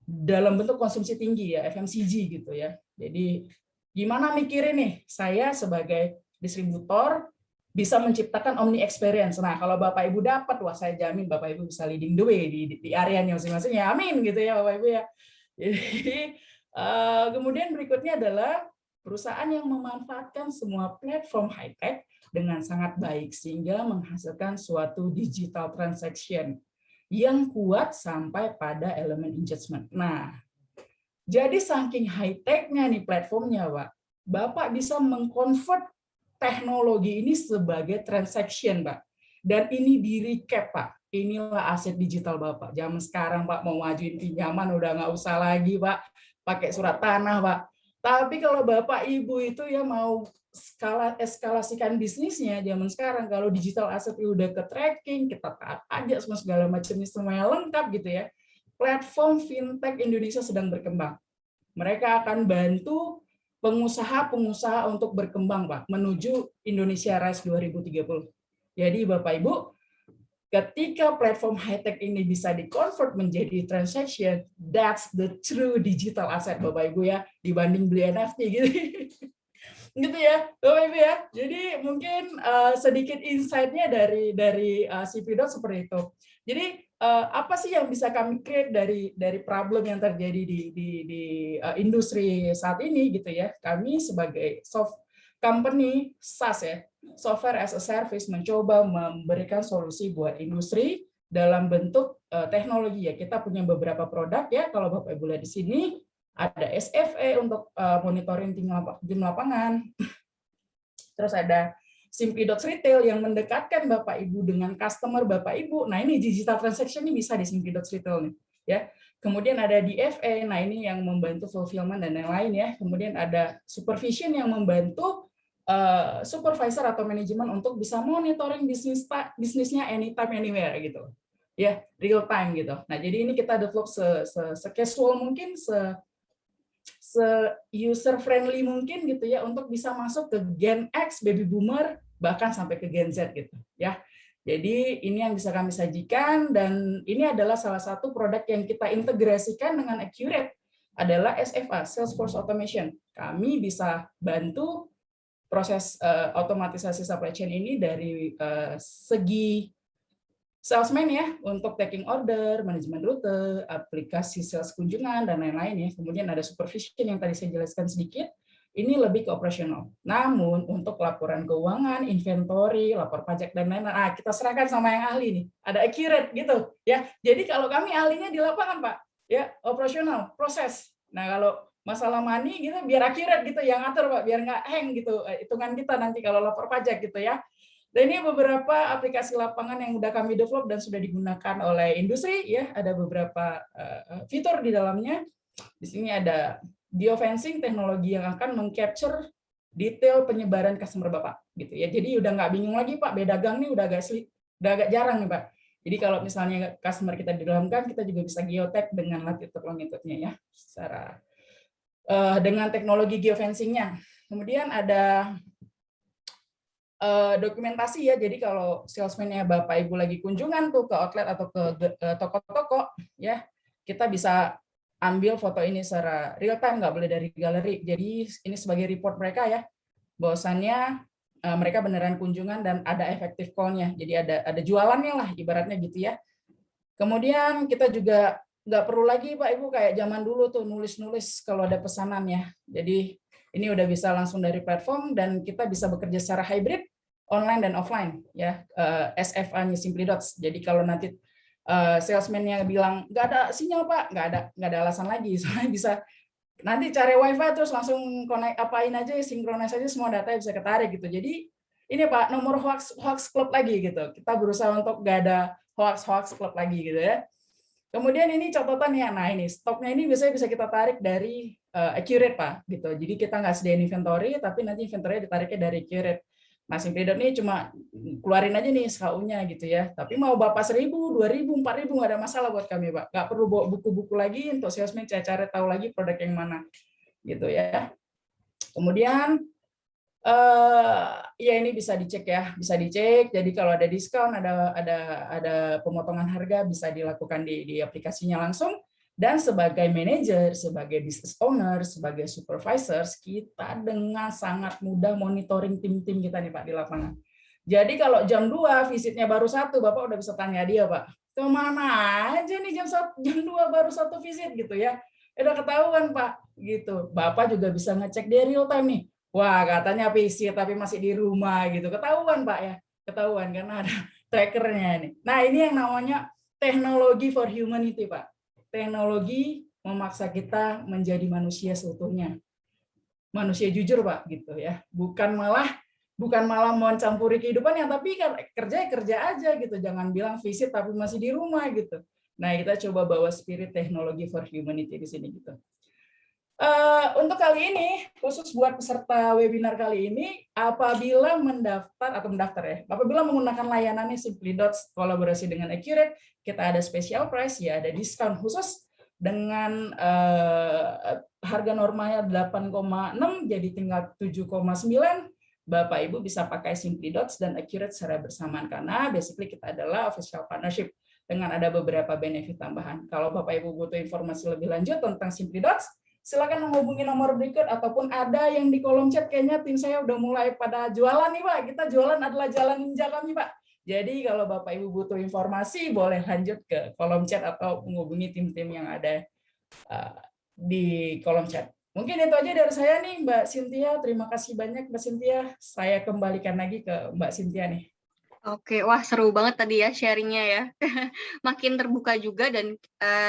dalam bentuk konsumsi tinggi ya FMCG gitu ya. Jadi gimana mikirin nih saya sebagai distributor bisa menciptakan omni experience. Nah, kalau Bapak Ibu dapat, wah saya jamin Bapak Ibu bisa leading the way di areanya masing-masing. Ya, amin gitu ya Bapak Ibu ya. Jadi, kemudian berikutnya adalah perusahaan yang memanfaatkan semua platform high-tech dengan sangat baik sehingga menghasilkan suatu digital transaction yang kuat sampai pada elemen engagement. Nah, jadi saking high-tech-nya nih platformnya, Pak, Bapak bisa mengkonvert teknologi ini sebagai transaction, Pak. Dan ini di recap, Pak. Inilah aset digital Bapak. Zaman sekarang, Pak, mau majuin pinjaman udah nggak usah lagi, Pak. Pakai surat tanah, Pak. Tapi kalau Bapak Ibu itu ya mau eskalasikan bisnisnya zaman sekarang, kalau digital asset udah ke tracking, kita taat aja semua segala macamnya semuanya lengkap gitu ya. Platform fintech Indonesia sedang berkembang. Mereka akan bantu pengusaha-pengusaha untuk berkembang, Pak, menuju Indonesia Rise 2030. Jadi, Bapak Ibu, ketika platform high-tech ini bisa di-convert menjadi transaction, that's the true digital asset, Bapak Ibu ya, dibanding beli NFT gitu. Gitu ya, Bapak Ibu ya. Jadi, mungkin sedikit insight-nya dari CP.Dot seperti itu. Jadi, apa sih yang bisa kami create dari problem yang terjadi di industri saat ini gitu ya. Kami sebagai company SaaS ya, software as a service, mencoba memberikan solusi buat industri dalam bentuk teknologi ya. Kita punya beberapa produk ya, kalau Bapak Ibu lihat di sini ada SFE untuk monitoring tim lapangan. Terus ada Simply.Dots Retail yang mendekatkan Bapak Ibu dengan customer Bapak Ibu. Nah, ini digital transaction ini bisa di Simply.Dots Retail nih, ya. Kemudian ada DFA, nah ini yang membantu fulfillment dan lain-lain ya. Kemudian ada supervision yang membantu supervisor atau manajemen untuk bisa monitoring bisnisnya anytime anywhere gitu. Ya, real time gitu. Nah, jadi ini kita develop se-casual mungkin, se-user friendly mungkin gitu ya untuk bisa masuk ke Gen X, Baby Boomer, bahkan sampai ke Gen Z gitu ya. Jadi ini yang bisa kami sajikan dan ini adalah salah satu produk yang kita integrasikan dengan Accurate adalah SFA, Salesforce Automation. Kami bisa bantu proses otomatisasi supply chain ini dari segi salesman ya, untuk taking order, manajemen rute, aplikasi sales kunjungan, dan lain-lain ya. Kemudian ada supervision yang tadi saya jelaskan sedikit, ini lebih ke operasional. Namun untuk laporan keuangan, inventory, lapor pajak, dan lain-lain, kita serahkan sama yang ahli nih. Ada Accurate gitu ya. Jadi kalau kami ahlinya di lapangan Pak, ya operasional, proses. Nah kalau masalah money gitu, biar Accurate gitu yang atur Pak, biar nggak hang gitu hitungan kita nanti kalau lapor pajak gitu ya. Dan ini beberapa aplikasi lapangan yang sudah kami develop dan sudah digunakan oleh industri ya. Ada beberapa fitur di dalamnya. Di sini ada geofencing, teknologi yang akan mengcapture detail penyebaran customer Bapak gitu ya. Jadi udah nggak bingung lagi Pak, beda gang nih udah agak jarang nih Pak. Jadi kalau misalnya customer kita di dalam gang, kita juga bisa geotag dengan latitude longitude-nya ya, secara dengan teknologi geofencing-nya. Kemudian ada dokumentasi ya. Jadi kalau salesman-nya Bapak Ibu lagi kunjungan tuh ke outlet atau ke toko-toko ya, kita bisa ambil foto ini secara real time, nggak boleh dari galeri. Jadi ini sebagai report mereka ya, bahwasannya mereka beneran kunjungan dan ada effective call-nya. Jadi ada jualannya lah ibaratnya gitu ya. Kemudian kita juga nggak perlu lagi Pak Ibu kayak zaman dulu tuh nulis-nulis kalau ada pesanan ya. Jadi ini udah bisa langsung dari platform dan kita bisa bekerja secara hybrid, online dan offline ya. SFA-nya Simply Dots. Jadi kalau nanti salesman-nya bilang nggak ada sinyal Pak, nggak ada alasan lagi. Soalnya bisa nanti cari wifi terus langsung connect apain aja, sinkronis aja semua data bisa ketarik gitu. Jadi ini Pak nomor hoax club lagi gitu. Kita berusaha untuk nggak ada hoax club lagi gitu ya. Kemudian ini catatan ya, nah ini stoknya ini biasanya bisa kita tarik dari Accurate Pak gitu. Jadi kita nggak sediain inventory, tapi nanti inventory ditariknya dari Accurate. Nah, Simply Dots ini cuma keluarin aja nih SKU-nya gitu ya. Tapi mau Bapak 1.000, 2.000, 4.000 nggak ada masalah buat kami Pak. Nggak perlu bawa buku-buku lagi untuk salesman cari tahu lagi produk yang mana gitu ya. Kemudian ya ini bisa dicek ya, bisa dicek. Jadi kalau ada diskon, ada pemotongan harga bisa dilakukan di aplikasinya langsung. Dan sebagai manajer, sebagai business owner, sebagai supervisors, kita dengan sangat mudah monitoring tim-tim kita nih Pak di lapangan. Jadi kalau jam 2 visitnya baru 1, Bapak udah bisa tanya dia Pak, kemana aja nih jam 2 baru 1 visit gitu ya. Udah ketahuan Pak gitu. Bapak juga bisa ngecek di real time nih. Wah katanya visit tapi masih di rumah gitu. Ketahuan Pak ya, ketahuan karena ada trackernya nih. Nah ini yang namanya teknologi for humanity Pak. Teknologi memaksa kita menjadi manusia seutuhnya. Manusia jujur Pak gitu ya. Bukan malah mencampuri kehidupannya, tapi kerja aja gitu. Jangan bilang visit tapi masih di rumah gitu. Nah, kita coba bawa spirit teknologi for humanity di sini gitu. Untuk kali ini, khusus buat peserta webinar kali ini, apabila apabila menggunakan layanannya Simply Dots kolaborasi dengan Accurate, kita ada special price ya, ada diskon khusus dengan harga normalnya 8,6 jadi tinggal 7,9. Bapak Ibu bisa pakai Simply Dots dan Accurate secara bersamaan karena basically kita adalah official partnership dengan ada beberapa benefit tambahan. Kalau Bapak Ibu butuh informasi lebih lanjut tentang Simply Dots, silakan menghubungi nomor berikut ataupun ada yang di kolom chat. Kayaknya tim saya udah mulai pada jualan nih Pak. Kita jualan adalah jalan ninja kami Pak. Jadi kalau Bapak Ibu butuh informasi boleh lanjut ke kolom chat atau menghubungi tim-tim yang ada di kolom chat. Mungkin itu aja dari saya nih Mbak Cynthia. Terima kasih banyak Mbak Cynthia. Saya kembalikan lagi ke Mbak Cynthia nih. Oke, wah seru banget tadi ya sharingnya ya. Makin terbuka juga dan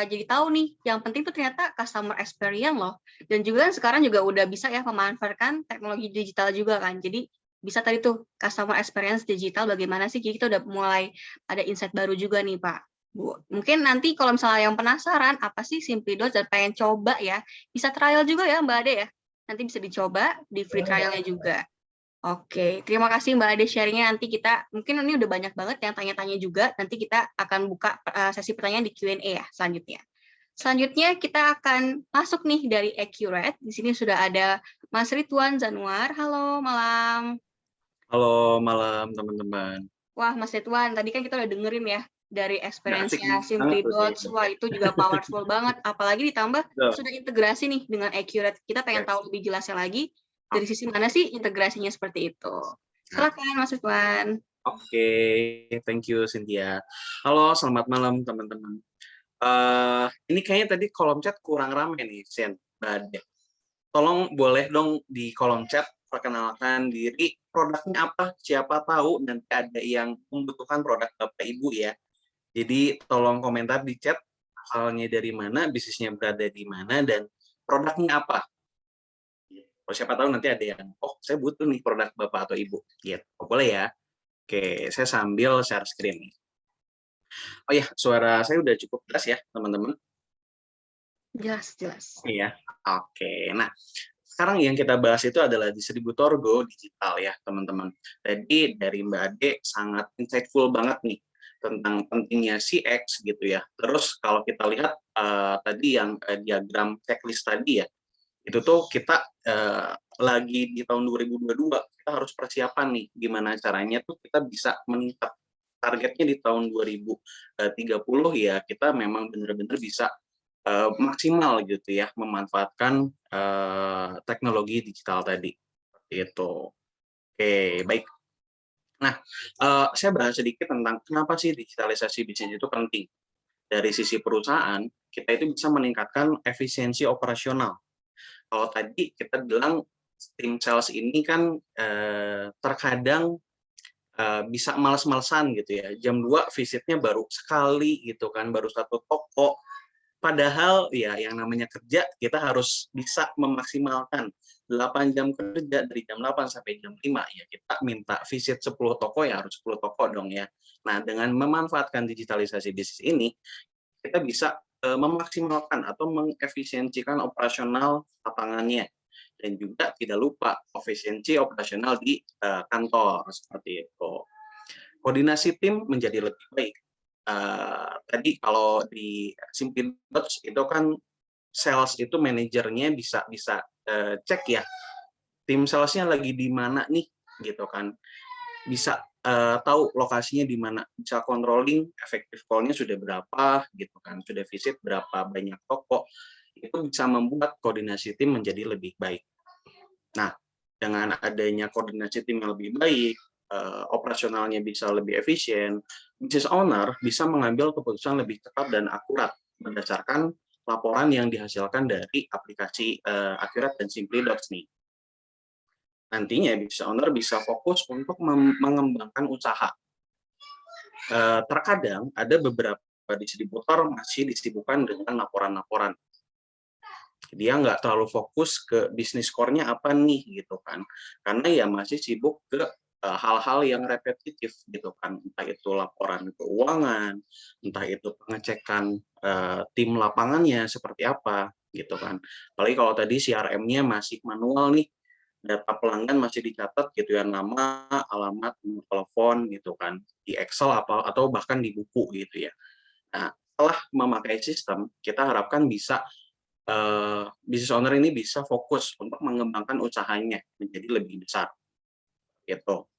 jadi tahu nih, yang penting tuh ternyata customer experience loh. Dan juga sekarang juga udah bisa ya memanfaatkan teknologi digital juga kan. Jadi bisa tadi tuh customer experience digital bagaimana sih, jadi kita udah mulai ada insight baru juga nih Pak. Bu, mungkin nanti kalau misalnya yang penasaran apa sih Simply Dots dan pengen coba ya, bisa trial juga ya Mbak Ade ya. Nanti bisa dicoba di free trialnya juga. Oke, terima kasih Mbak Ade sharingnya. Nanti kita, mungkin ini udah banyak banget yang tanya-tanya juga, nanti kita akan buka sesi pertanyaan di Q&A ya selanjutnya. Selanjutnya kita akan masuk nih dari Accurate. Di sini sudah ada Mas Ridwan Zanuar. Halo, malam. Halo, malam teman-teman. Wah, Mas Ridwan, tadi kan kita udah dengerin ya dari experience-nya Asik Simply banget tuh Dots. kayaknya. Wah, itu juga powerful banget. Apalagi ditambah Betul. sudah integrasi nih dengan Accurate. Kita pengen tahu lebih jelasnya lagi dari sisi mana sih integrasinya seperti itu. Silakan Mas Ridwan. Oke, thank you Cynthia. Halo, selamat malam teman-teman. Ini kayaknya tadi kolom chat kurang ramai nih, Sen. Tolong boleh dong di kolom chat perkenalkan diri, produknya apa, siapa tahu nanti ada yang membutuhkan produk Bapak Ibu ya. Jadi tolong komentar di chat, asalnya dari mana, bisnisnya berada di mana, dan produknya apa. Kalau siapa tahu nanti ada yang, oh saya butuh nih produk Bapak atau Ibu. Gitu. Boleh ya? Oke, saya sambil share screen nih. Oh ya, suara saya udah cukup jelas ya, teman-teman? Jelas. Iya. Oke, nah sekarang yang kita bahas itu adalah distributor go digital ya teman-teman. Jadi dari Mbak Ade sangat insightful banget nih tentang pentingnya CX gitu ya. Terus kalau kita lihat tadi yang diagram checklist tadi ya, itu tuh kita lagi di tahun 2022 kita harus persiapan nih gimana caranya tuh kita bisa meningkat targetnya di tahun 2030 ya kita memang benar-benar bisa maksimal gitu ya memanfaatkan teknologi digital tadi itu. Oke, baik. Nah, saya bahas sedikit tentang kenapa sih digitalisasi bisnis itu penting. Dari sisi perusahaan, kita itu bisa meningkatkan efisiensi operasional. Kalau tadi kita bilang tim sales ini kan terkadang bisa males-malesan gitu ya. Jam 2 visitnya baru sekali gitu kan, baru satu toko. Padahal ya yang namanya kerja kita harus bisa memaksimalkan 8 jam kerja dari jam 8 sampai jam 5 ya kita minta visit 10 toko ya harus 10 toko dong ya. Nah, dengan memanfaatkan digitalisasi bisnis ini kita bisa memaksimalkan atau mengefisiensikan operasional lapangannya dan juga tidak lupa efisiensi operasional di kantor seperti itu. Koordinasi tim menjadi lebih baik. Tadi kalau di Simply Dots itu kan sales itu manajernya bisa cek ya tim salesnya lagi di mana nih gitu kan bisa tahu lokasinya di mana bisa controlling efektif call-nya sudah berapa gitu kan sudah visit berapa banyak toko itu bisa membuat koordinasi tim menjadi lebih baik. Nah dengan adanya koordinasi tim yang lebih baik operasionalnya bisa lebih efisien, business owner bisa mengambil keputusan lebih cepat dan akurat berdasarkan laporan yang dihasilkan dari aplikasi Accurate dan Simply Dots nih. Nantinya business owner bisa fokus untuk mengembangkan usaha. Terkadang ada beberapa distributor masih disibukkan dengan laporan-laporan. Dia nggak terlalu fokus ke bisnis core-nya apa nih gitu kan, karena ya masih sibuk ke hal-hal yang repetitif gitu kan, entah itu laporan keuangan, entah itu pengecekan tim lapangannya seperti apa gitu kan. Apalagi kalau tadi CRM-nya masih manual nih, data pelanggan masih dicatat gitu ya, nama, alamat, nomor telepon gitu kan, di Excel atau bahkan di buku gitu ya. Nah, setelah memakai sistem, kita harapkan bisa business owner ini bisa fokus untuk mengembangkan usahanya menjadi lebih besar gitu.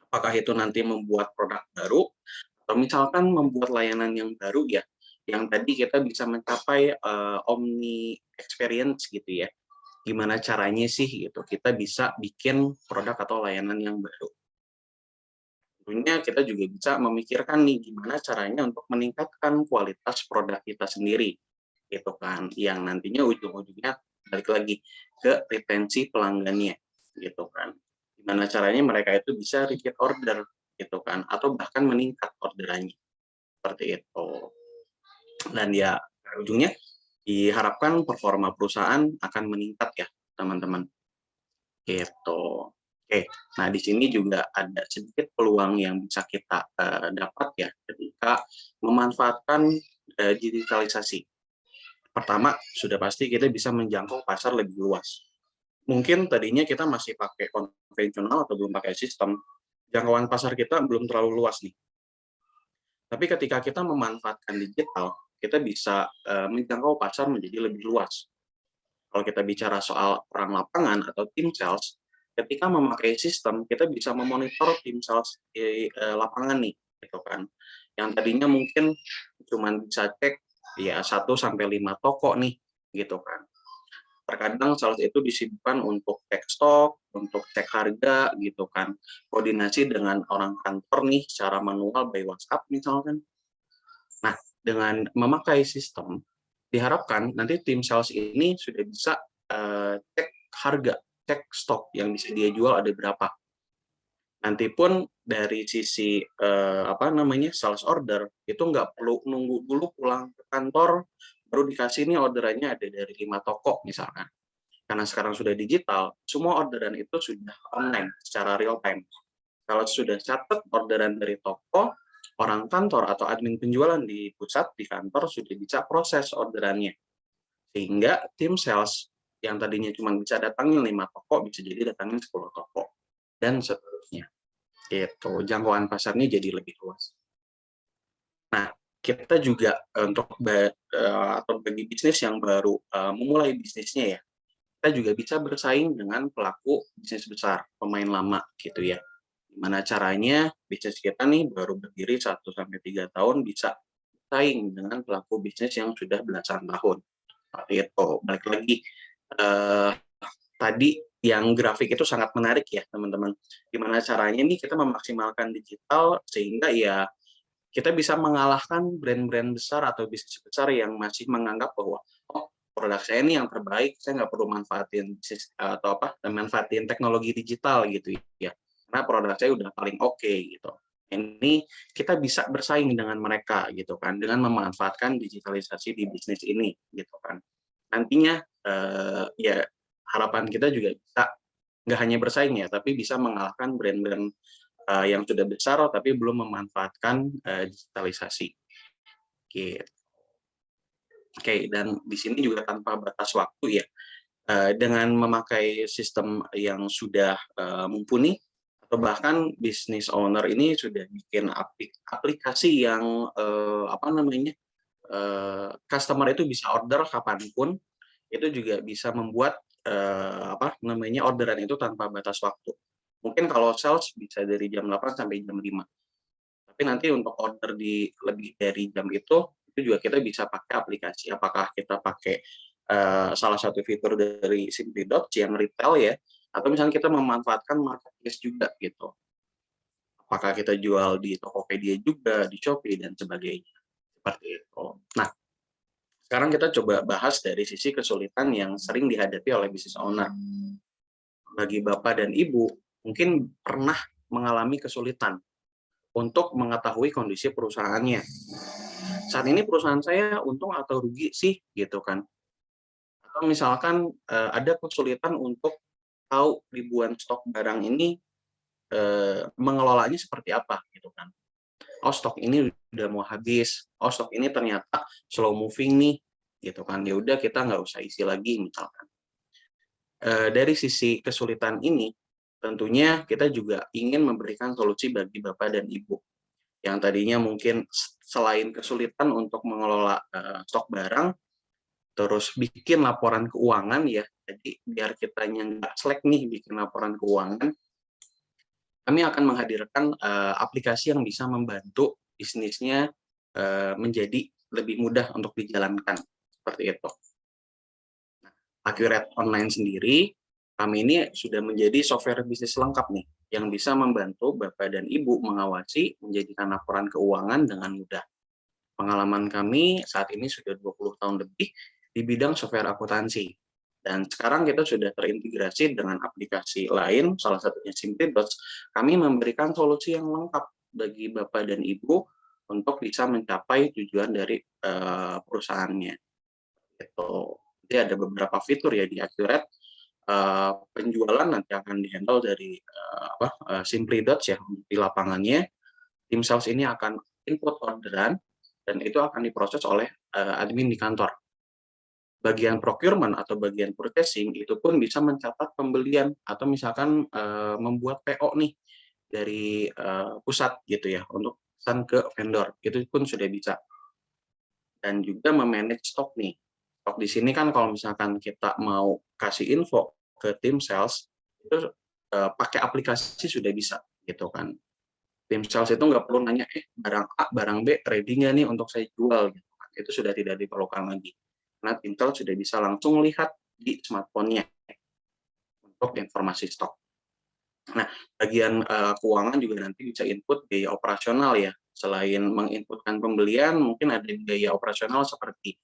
Apakah itu nanti membuat produk baru atau misalkan membuat layanan yang baru ya, yang tadi kita bisa mencapai omni experience gitu ya. Gimana caranya sih gitu kita bisa bikin produk atau layanan yang baru. Tentunya kita juga bisa memikirkan nih gimana caranya untuk meningkatkan kualitas produk kita sendiri gitu kan, yang nantinya ujung-ujungnya balik lagi ke retensi pelanggannya gitu kan. Gimana caranya mereka itu bisa repeat order gitu kan, atau bahkan meningkat orderannya seperti itu. Dan ya ujungnya diharapkan performa perusahaan akan meningkat ya teman-teman gitu. Oke, nah di sini juga ada sedikit peluang yang bisa kita dapat ya ketika memanfaatkan digitalisasi. Pertama, sudah pasti kita bisa menjangkau pasar lebih luas. Mungkin tadinya kita masih pakai konvensional atau belum pakai sistem, jangkauan pasar kita belum terlalu luas nih. Tapi ketika kita memanfaatkan digital, kita bisa menjangkau pasar menjadi lebih luas. Kalau kita bicara soal orang lapangan atau tim sales, ketika memakai sistem, kita bisa memonitor tim sales di lapangan nih, gitu kan. Yang tadinya mungkin cuma bisa cek ya 1 sampai 5 toko nih gitu kan. Terkadang sales itu disibukkan untuk cek stok, untuk cek harga gitu kan. Koordinasi dengan orang kantor nih secara manual by WhatsApp misalkan. Nah, dengan memakai sistem diharapkan nanti tim sales ini sudah bisa cek harga, cek stok yang bisa dia jual ada berapa. Nanti pun dari sisi sales order itu nggak perlu nunggu dulu pulang ke kantor baru dikasih nih orderannya ada dari 5 toko misalkan. Karena sekarang sudah digital, semua orderan itu sudah online secara real time. Kalau sudah catat orderan dari toko, orang kantor atau admin penjualan di pusat di kantor sudah bisa proses orderannya. Sehingga tim sales yang tadinya cuma bisa datangin 5 toko bisa jadi datangin 10 toko dan seterusnya. Gitu. Jangkauan pasarnya jadi lebih luas. Nah, kita juga untuk atau bagi bisnis yang baru memulai bisnisnya ya, kita juga bisa bersaing dengan pelaku bisnis besar, pemain lama gitu ya. Gimana caranya bisnis kita nih baru berdiri 1-3 tahun bisa bersaing dengan pelaku bisnis yang sudah belasan tahun. Seperti itu. Balik lagi, tadi yang grafik itu sangat menarik ya teman-teman. Gimana caranya nih kita memaksimalkan digital sehingga ya kita bisa mengalahkan brand-brand besar atau bisnis besar yang masih menganggap bahwa oh produk saya ini yang terbaik, saya nggak perlu manfaatin atau manfaatin teknologi digital gitu ya, karena produk saya udah paling oke gitu. Ini kita bisa bersaing dengan mereka gitu kan, dengan memanfaatkan digitalisasi di bisnis ini gitu kan. Nantinya ya harapan kita juga bisa nggak hanya bersaing ya, tapi bisa mengalahkan brand-brand yang sudah besar tapi belum memanfaatkan digitalisasi. Gitu. Oke, dan di sini juga tanpa batas waktu ya, dengan memakai sistem yang sudah mumpuni atau bahkan business owner ini sudah bikin aplikasi yang customer itu bisa order kapanpun, itu juga bisa membuat orderan itu tanpa batas waktu. Mungkin kalau sales bisa dari jam 8 sampai jam 5. Tapi nanti untuk order di lebih dari jam itu juga kita bisa pakai aplikasi. Apakah kita pakai salah satu fitur dari Simply.Dots yang retail ya, atau misalnya kita memanfaatkan marketplace juga gitu. Apakah kita jual di Tokopedia juga, di Shopee, dan sebagainya. Seperti itu. Nah, sekarang kita coba bahas dari sisi kesulitan yang sering dihadapi oleh business owner. Bagi Bapak dan Ibu, mungkin pernah mengalami kesulitan untuk mengetahui kondisi perusahaannya. Saat ini perusahaan saya untung atau rugi sih, gitu kan. Atau misalkan ada kesulitan untuk tahu ribuan stok barang ini mengelolanya seperti apa, gitu kan. Oh, stok ini udah mau habis. Oh, stok ini ternyata slow moving nih, gitu kan. Ya udah kita nggak usah isi lagi, misalkan. Dari sisi kesulitan ini, tentunya kita juga ingin memberikan solusi bagi Bapak dan Ibu yang tadinya mungkin selain kesulitan untuk mengelola stok barang, terus bikin laporan keuangan ya. Jadi biar kitanya nggak slack nih bikin laporan keuangan, kami akan menghadirkan aplikasi yang bisa membantu bisnisnya menjadi lebih mudah untuk dijalankan seperti itu. Accurate Online sendiri, kami ini sudah menjadi software bisnis lengkap nih, yang bisa membantu Bapak dan Ibu mengawasi, menjadikan laporan keuangan dengan mudah. Pengalaman kami saat ini sudah 20 tahun lebih di bidang software akuntansi. Dan sekarang kita sudah terintegrasi dengan aplikasi lain, salah satunya Simply.Dots. Kami memberikan solusi yang lengkap bagi Bapak dan Ibu untuk bisa mencapai tujuan dari perusahaannya. Gitu. Jadi ada beberapa fitur ya di Accurate. Penjualan nanti akan dihandle dari Simply.Dots ya di lapangannya. Tim sales ini akan input orderan dan itu akan diproses oleh admin di kantor. Bagian procurement atau bagian purchasing itu pun bisa mencatat pembelian atau misalkan membuat PO nih dari pusat gitu ya untuk pesan ke vendor, itu pun sudah bisa. Dan juga memanage stok nih. Stok di sini kan kalau misalkan kita mau kasih info ke tim sales itu pakai aplikasi sudah bisa gitu kan. Tim sales itu nggak perlu nanya barang A, barang B ready nggak nih untuk saya jual gitu kan. Itu sudah tidak diperlukan lagi. Karena tim sales sudah bisa langsung lihat di smartphone-nya untuk informasi stok. Nah, bagian keuangan juga nanti bisa input biaya operasional ya. Selain menginputkan pembelian, mungkin ada biaya operasional seperti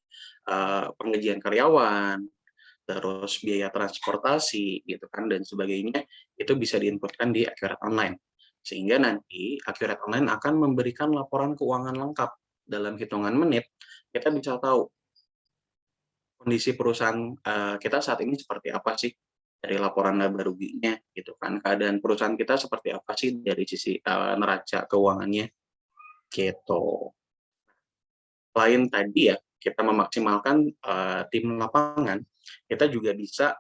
penggajian karyawan, terus biaya transportasi gitu kan dan sebagainya, itu bisa diinputkan di Accurate Online. Sehingga nanti Accurate Online akan memberikan laporan keuangan lengkap. Dalam hitungan menit, kita bisa tahu kondisi perusahaan kita saat ini seperti apa sih dari laporan laba ruginya gitu kan. Keadaan perusahaan kita seperti apa sih dari sisi neraca keuangannya gitu. Selain tadi ya, kita memaksimalkan tim lapangan, kita juga bisa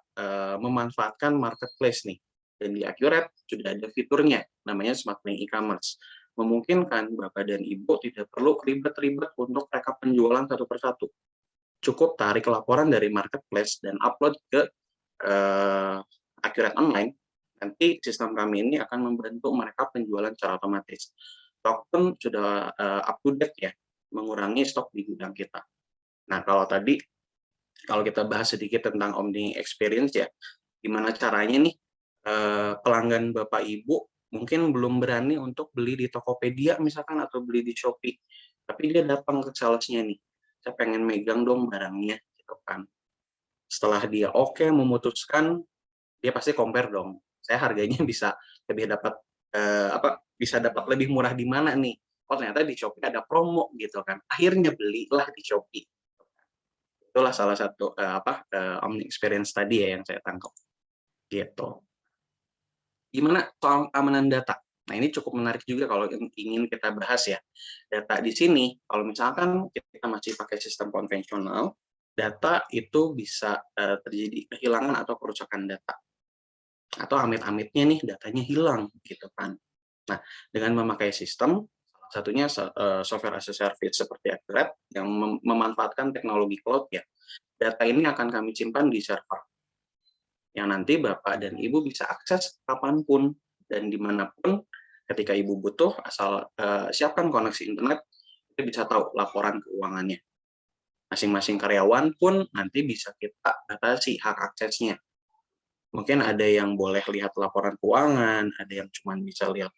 memanfaatkan marketplace nih. Dan di Accurate sudah ada fiturnya, namanya Smart Link E-commerce. Memungkinkan Bapak dan Ibu tidak perlu ribet-ribet untuk rekap penjualan satu persatu. Cukup tarik laporan dari marketplace dan upload ke Accurate Online. Nanti sistem kami ini akan membantu mereka penjualan secara otomatis. Stok pun sudah up to date ya, mengurangi stok di gudang kita. Nah, kalau kita bahas sedikit tentang Omni Experience ya, gimana caranya nih pelanggan Bapak Ibu mungkin belum berani untuk beli di Tokopedia misalkan atau beli di Shopee, tapi dia datang ke salesnya nih, saya pengen megang dong barangnya gitu kan. Setelah dia oke memutuskan, dia pasti compare dong, saya harganya bisa dapat lebih murah di mana nih? Oh ternyata di Shopee ada promo gitu kan, akhirnya belilah di Shopee. Itulah salah satu Omni Experience tadi ya yang saya tangkap gitu. Gimana soal keamanan data? Nah, ini cukup menarik juga kalau ingin kita bahas ya. Data di sini, kalau misalkan kita masih pakai sistem konvensional, data itu bisa terjadi kehilangan atau kerusakan data. Atau amit-amitnya nih datanya hilang gitu kan. Nah, dengan memakai sistem, salah satunya software as a service seperti Accurate yang memanfaatkan teknologi cloud ya, data ini akan kami simpan di server yang nanti Bapak dan Ibu bisa akses kapanpun dan dimanapun ketika Ibu butuh, asal siapkan koneksi internet, itu bisa tahu laporan keuangannya. Masing-masing karyawan pun nanti bisa kita batasi hak aksesnya. Mungkin ada yang boleh lihat laporan keuangan, ada yang cuma bisa lihat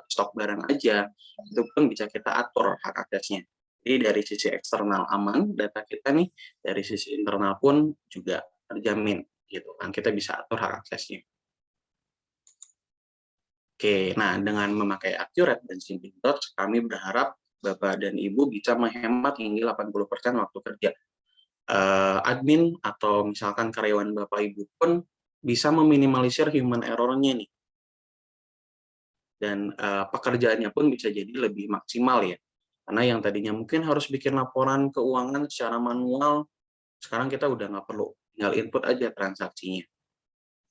stok barang aja, itu pun bisa kita atur hak aksesnya. Jadi dari sisi eksternal aman data kita nih, dari sisi internal pun juga terjamin. Gitu kan, kita bisa atur hak aksesnya. Oke, nah dengan memakai Accurate dan SimplyDocs, kami berharap Bapak dan Ibu bisa menghemat hingga 80% waktu kerja. Admin atau misalkan karyawan Bapak Ibu pun bisa meminimalisir human error-nya nih. Dan pekerjaannya pun bisa jadi lebih maksimal ya. Karena yang tadinya mungkin harus bikin laporan keuangan secara manual, sekarang kita udah nggak perlu, tinggal input aja transaksinya.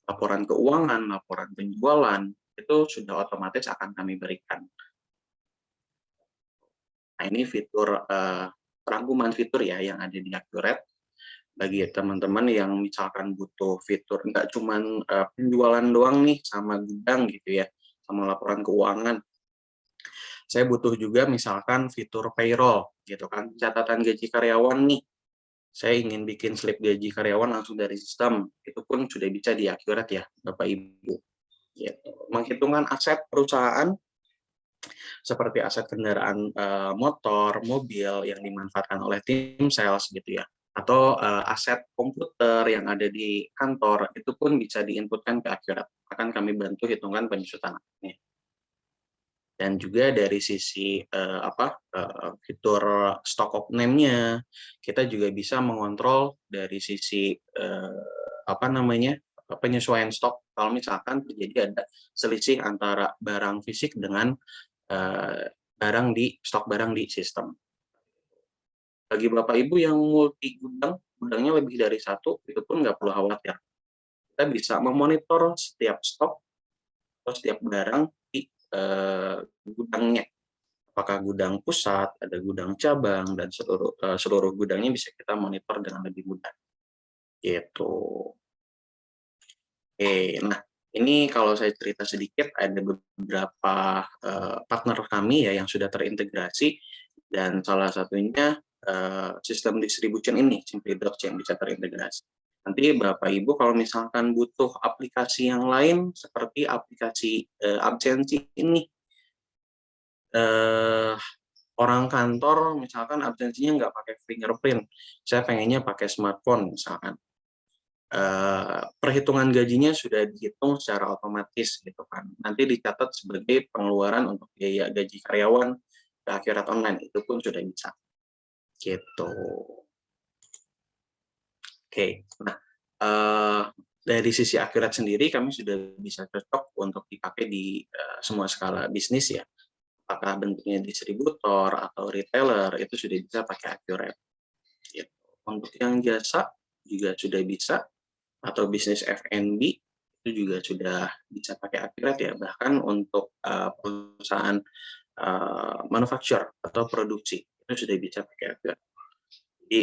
Laporan keuangan, laporan penjualan, itu sudah otomatis akan kami berikan. Nah, ini fitur rangkuman fitur ya yang ada di Accurate. Bagi teman-teman yang misalkan butuh fitur nggak cuma penjualan doang nih sama gudang gitu ya, sama laporan keuangan. Saya butuh juga misalkan fitur payroll gitu kan, catatan gaji karyawan nih. Saya ingin bikin slip gaji karyawan langsung dari sistem, itu pun sudah bisa di Accurate ya, Bapak Ibu. Gitu. Menghitungkan aset perusahaan seperti aset kendaraan motor, mobil yang dimanfaatkan oleh tim sales gitu ya, atau aset komputer yang ada di kantor, itu pun bisa diinputkan ke Accurate. Akan kami bantu hitungan penyusutan asetnya. Dan juga dari sisi fitur stock of name-nya, kita juga bisa mengontrol dari sisi penyesuaian stok. Kalau misalkan terjadi ada selisih antara barang fisik dengan stok barang di sistem. Bagi Bapak Ibu yang multi gudang, gudangnya lebih dari satu, itu pun nggak perlu khawatir. Kita bisa memonitor setiap stok atau setiap barang di gudangnya. Apakah gudang pusat, ada gudang cabang, dan seluruh gudangnya bisa kita monitor dengan lebih mudah. Gitu. Oke, nah ini kalau saya cerita sedikit, ada beberapa partner kami ya yang sudah terintegrasi, dan salah satunya sistem distribution ini, SimplyDocs yang bisa terintegrasi. Nanti Bapak Ibu kalau misalkan butuh aplikasi yang lain seperti aplikasi absensi ini, orang kantor misalkan absensinya nggak pakai fingerprint, saya pengennya pakai smartphone misalkan. Perhitungan gajinya sudah dihitung secara otomatis gitu kan. Nanti dicatat sebagai pengeluaran untuk biaya gaji karyawan ke Accurate Online, itu pun sudah bisa. Gitu. Oke, nah dari sisi Accurate sendiri kami sudah bisa cocok untuk dipakai di semua skala bisnis ya. Apakah bentuknya distributor atau retailer, itu sudah bisa pakai Accurate. Gitu. Untuk yang jasa, juga sudah bisa, atau bisnis F&B itu juga sudah bisa pakai Accurate ya, bahkan untuk perusahaan manufacture atau produksi itu sudah bisa pakai Accurate. Jadi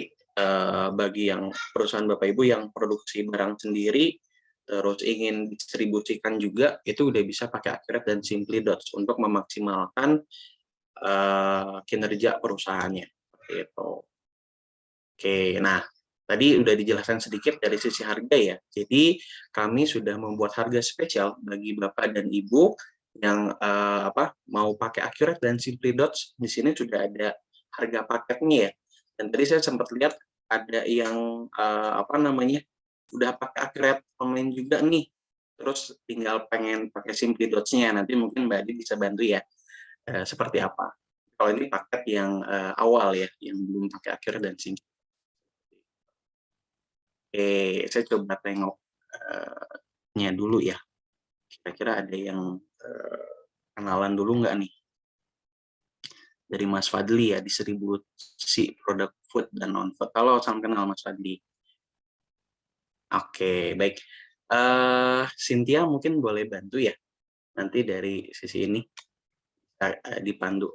bagi yang perusahaan Bapak Ibu yang produksi barang sendiri terus ingin distribusikan juga, itu udah bisa pakai Accurate dan Simply Dots untuk memaksimalkan kinerja perusahaannya. Seperti itu. Oke, nah tadi udah dijelaskan sedikit dari sisi harga ya. Jadi kami sudah membuat harga spesial bagi Bapak dan Ibu yang mau pakai Accurate dan Simply Dots. Di sini sudah ada harga paketnya ya. Dan tadi saya sempat lihat ada yang udah pakai Accurate online juga nih. Terus tinggal pengen pakai Simply Dots-nya. Nanti mungkin Mbak Adi bisa bantu ya seperti apa. Kalau ini paket yang awal ya, yang belum pakai Accurate dan Simply. Oke, saya coba tengoknya dulu ya. Kira-kira ada yang kenalan dulu nggak nih? Dari Mas Fadli ya, distribusi produk food dan non-food. Halo, salam kenal Mas Fadli. Oke, baik. Cynthia mungkin boleh bantu ya, nanti dari sisi ini dipandu.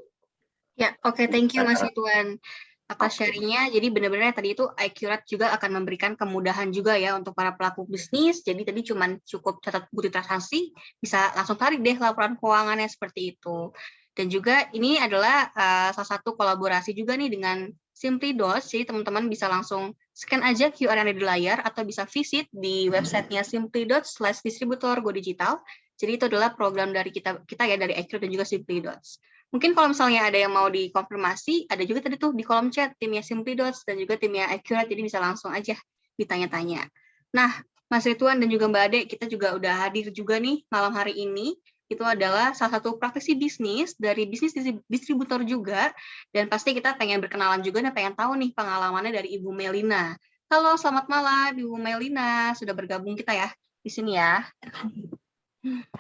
Ya, oke, thank you Mas Ridwan atas sharingnya. Jadi benar-benar tadi itu Accurate juga akan memberikan kemudahan juga ya untuk para pelaku bisnis. Jadi tadi cuma cukup catat bukti transaksi, bisa langsung tarik deh laporan keuangannya seperti itu. Dan juga ini adalah salah satu kolaborasi juga nih dengan Simply Dots. Jadi teman-teman bisa langsung scan aja QR yang ada di layar atau bisa visit di websitenya Simply Dots/distributor Go Digital. Jadi itu adalah program dari kita ya, dari Accurate dan juga Simply Dots. Mungkin kalau misalnya ada yang mau dikonfirmasi, ada juga tadi tuh di kolom chat timnya Simply Dots dan juga timnya Accurate, jadi bisa langsung aja ditanya-tanya. Nah, Mas Ridwan dan juga Mbak Ade, kita juga udah hadir juga nih malam hari ini. Itu adalah salah satu praktisi bisnis dari bisnis distributor juga, dan pasti kita pengen berkenalan juga dan pengen tahu nih pengalamannya dari Ibu Melina. Halo, selamat malam Ibu Melina, sudah bergabung kita ya di sini ya.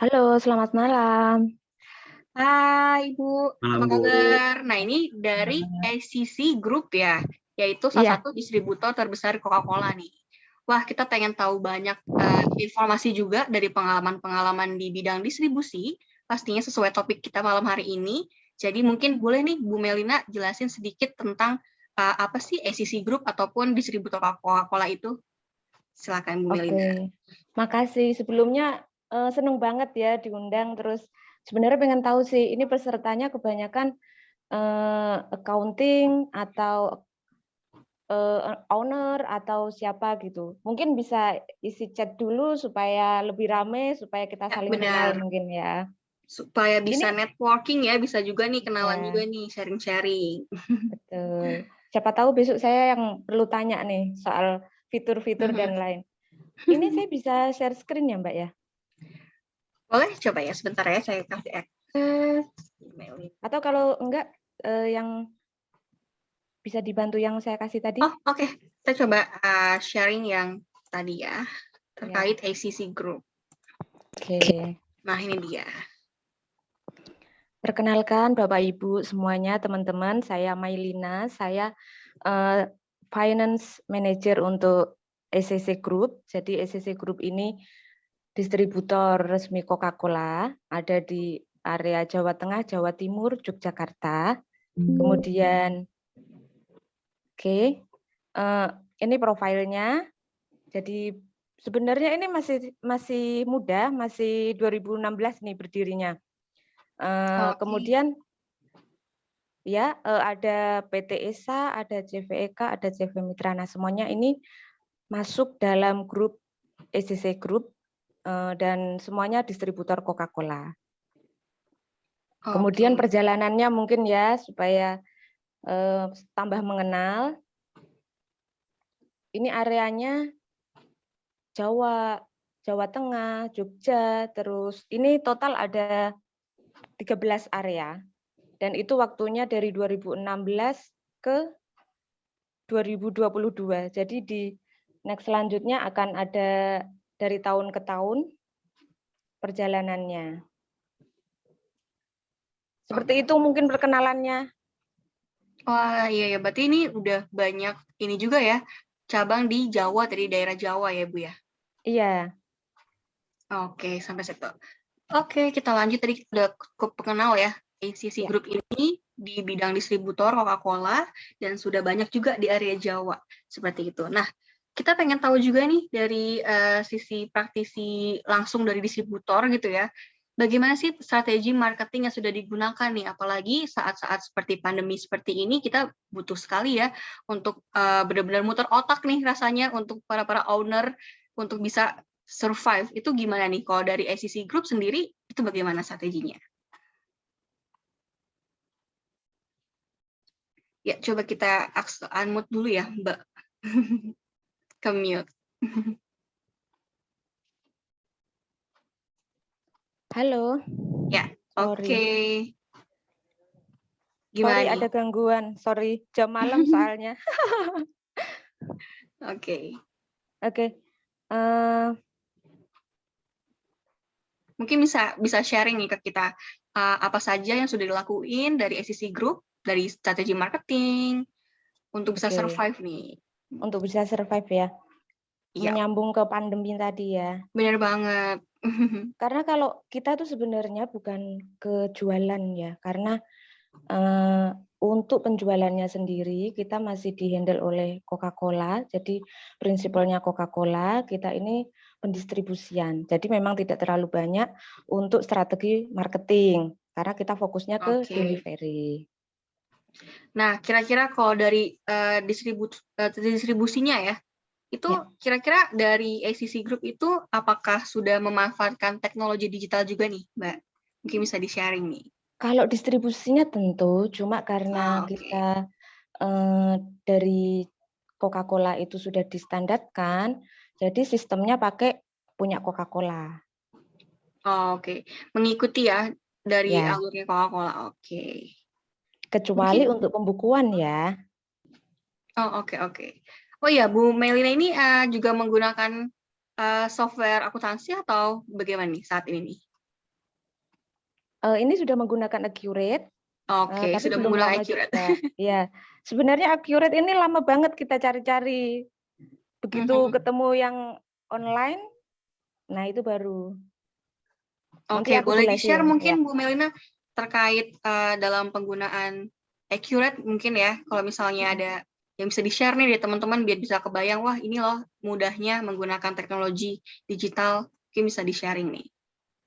Halo, selamat malam. Hai Ibu, apa Malam, Bu. kabar? Nah ini dari ACC Group ya, yaitu salah satu distributor terbesar Coca-Cola nih. Wah, kita pengen tahu banyak informasi juga dari pengalaman-pengalaman di bidang distribusi, pastinya sesuai topik kita malam hari ini. Jadi mungkin boleh nih Bu Melina jelasin sedikit tentang apa sih ACC Group ataupun distributor Coca-Cola itu? Silakan Bu Melina. Oke, makasih. Sebelumnya seneng banget ya diundang, terus sebenarnya pengen tahu sih, ini pesertanya kebanyakan accounting atau owner atau siapa gitu. Mungkin bisa isi chat dulu supaya lebih rame, supaya kita saling kenal mungkin ya. Supaya bisa networking ya, bisa juga nih kenalan juga nih, sharing-sharing. Betul. Siapa tahu besok saya yang perlu tanya nih soal fitur-fitur dan lain. Ini saya bisa share screen ya Mbak ya? Boleh, coba ya sebentar ya, saya kasih akses. Atau kalau enggak, yang bisa dibantu yang saya kasih tadi? Oh, oke. Saya coba sharing yang tadi ya, terkait ACC Group. Oke. Nah, ini dia. Perkenalkan Bapak Ibu semuanya, teman-teman, saya Mailina, saya Finance Manager untuk ACC Group. Jadi ACC Group ini distributor resmi Coca-Cola, ada di area Jawa Tengah, Jawa Timur, Yogyakarta. Kemudian, ini profilnya. Jadi sebenarnya ini masih muda, masih 2016 nih berdirinya. Kemudian ya ada PT ESA, ada JVEK, ada JV Mitra. Nah, semuanya ini masuk dalam grup ACC Group dan semuanya distributor Coca-Cola. Kemudian perjalanannya mungkin ya supaya tambah mengenal. Ini areanya Jawa, Jawa Tengah, Jogja, terus ini total ada 13 area. Dan itu waktunya dari 2016 ke 2022. Jadi di next selanjutnya akan ada dari tahun ke tahun perjalanannya. Seperti itu mungkin perkenalannya. Wah, iya ya. Berarti ini udah banyak ini juga ya, cabang di Jawa, dari daerah Jawa ya Bu ya? Iya, Oke, sampai situ. Oke, kita lanjut. Tadi kita udah cukup mengenal ya ACC ya. Group ini di bidang distributor Coca-Cola dan sudah banyak juga di area Jawa seperti itu. Nah, kita pengen tahu juga nih dari sisi praktisi langsung dari distributor gitu ya. Bagaimana sih strategi marketing yang sudah digunakan nih, apalagi saat-saat seperti pandemi seperti ini, kita butuh sekali ya untuk benar-benar muter otak nih rasanya untuk para owner untuk bisa survive. Itu gimana nih kalau dari ACC Group sendiri, itu bagaimana strateginya? Ya, coba kita unmute dulu ya, Mbak. Ke mute. Halo, Ya, sorry. oke. Gimana Sorry nih? ada gangguan. Sorry, jam malam soalnya. Oke. Oke. eh, Mungkin bisa sharing nih ke kita apa saja yang sudah dilakuin dari ACC Group, dari strategi marketing untuk bisa Oke. survive nih. Untuk bisa survive ya. Iya, Menyambung ke pandemi tadi ya. benar banget. Karena kalau kita tuh sebenarnya bukan kejualan ya, karena untuk penjualannya sendiri kita masih dihandle oleh Coca-Cola. Jadi prinsipalnya Coca-Cola, kita ini pendistribusian. Jadi memang tidak terlalu banyak untuk strategi marketing karena kita fokusnya ke Oke. delivery. Nah, kira-kira kalau dari distribusinya ya, itu Ya. kira-kira dari ACC Group itu apakah sudah memanfaatkan teknologi digital juga nih, Mbak? Mungkin bisa di-sharing nih. Kalau distribusinya tentu, cuma karena Oke. kita dari Coca-Cola itu sudah distandarkan, jadi sistemnya pakai punya Coca-Cola. Oke. Mengikuti ya dari Ya, alurnya Coca-Cola. Oke. kecuali Mungkin, untuk pembukuan ya. oke. Oh iya, Bu Melina ini juga menggunakan software akuntansi atau bagaimana nih saat ini nih? Ini sudah menggunakan Accurate, Oke, tapi sudah belum menggunakan lama Accurate. juga. Ya, sebenarnya Accurate ini lama banget kita cari-cari. Begitu ketemu yang online, nah itu baru. Nanti Oke, aku boleh di-share jelasin. Ya, mungkin Bu Melina terkait dalam penggunaan Accurate mungkin ya, kalau misalnya ada yang bisa di-share nih dari teman-teman biar bisa kebayang, wah ini loh mudahnya menggunakan teknologi digital, mungkin bisa di-sharing nih.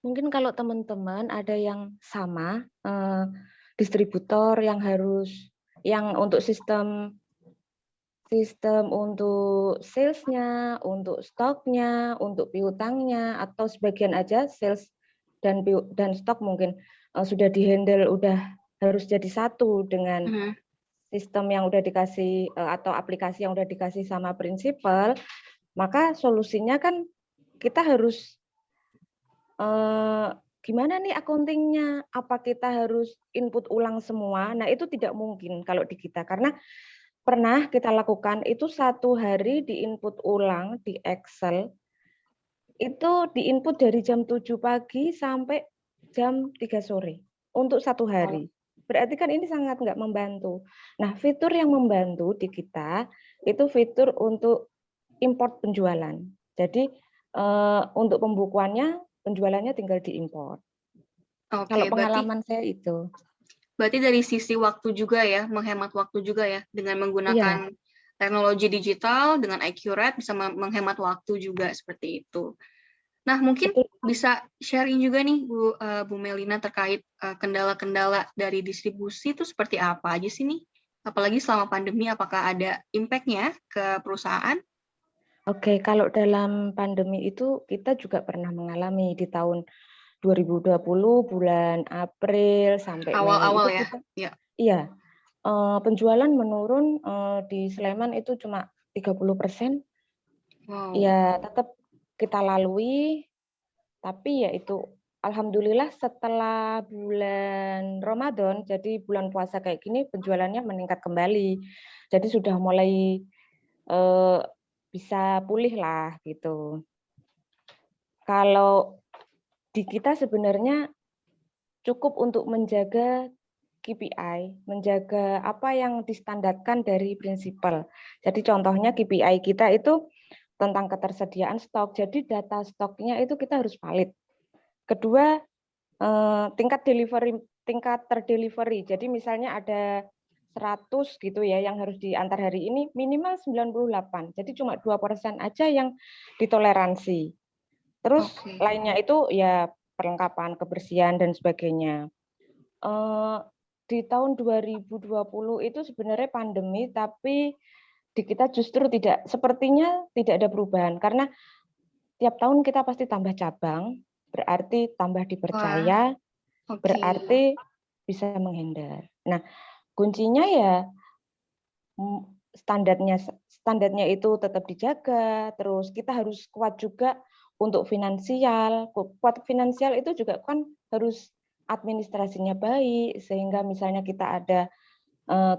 mungkin kalau teman-teman ada yang sama distributor yang untuk sistem untuk salesnya, untuk stoknya, untuk piutangnya, atau sebagian aja sales dan stok mungkin sudah dihandle, udah harus jadi satu dengan sistem yang udah dikasih atau aplikasi yang udah dikasih sama prinsipal, maka solusinya kan kita harus gimana nih accounting-nya? Apa kita harus input ulang semua? Nah itu tidak mungkin kalau di kita, karena pernah kita lakukan itu 1 hari diinput ulang di Excel, itu diinput dari jam 7 pagi sampai jam 3 sore untuk 1 hari. Berarti kan ini sangat nggak membantu. Nah, fitur yang membantu di kita itu fitur untuk import penjualan. Jadi untuk pembukuannya, penjualannya tinggal diimport. Oke, Kalau pengalaman saya itu. Berarti dari sisi waktu juga ya, menghemat waktu juga ya, dengan Iya. menggunakan teknologi digital, dengan Accurate bisa menghemat waktu juga seperti itu. Nah, mungkin Betul. bisa sharing juga nih Bu Melina terkait kendala-kendala dari distribusi itu seperti apa aja sih nih? Apalagi selama pandemi, apakah ada impact-nya ke perusahaan? Oke, kalau dalam pandemi itu kita juga pernah mengalami di tahun 2020 bulan April sampai Mei Awal-awal itu ya? kita Ya. iya, penjualan menurun di Sleman itu cuma 30%. Wow. Ya tetap kita lalui, tapi ya itu alhamdulillah setelah bulan Ramadan, jadi bulan puasa kayak gini penjualannya meningkat kembali. Jadi sudah mulai bisa pulih lah gitu. Kalau di kita sebenarnya cukup untuk menjaga KPI, menjaga apa yang distandarkan dari prinsipal. Jadi contohnya KPI kita itu tentang ketersediaan stok. Jadi data stoknya itu kita harus valid. Kedua, tingkat terdelivery. Jadi misalnya ada 100 gitu ya yang harus diantar hari ini, minimal 98. Jadi cuma 2% aja yang ditoleransi. Terus lainnya itu ya perlengkapan, kebersihan dan sebagainya. Di tahun 2020 itu sebenarnya pandemi, tapi di kita justru sepertinya tidak ada perubahan karena tiap tahun kita pasti tambah cabang, berarti tambah dipercaya, berarti bisa menghindar. Nah, kuncinya ya standarnya itu tetap dijaga, terus kita harus kuat juga untuk finansial. Kuat finansial itu juga kan harus administrasinya baik, sehingga misalnya kita ada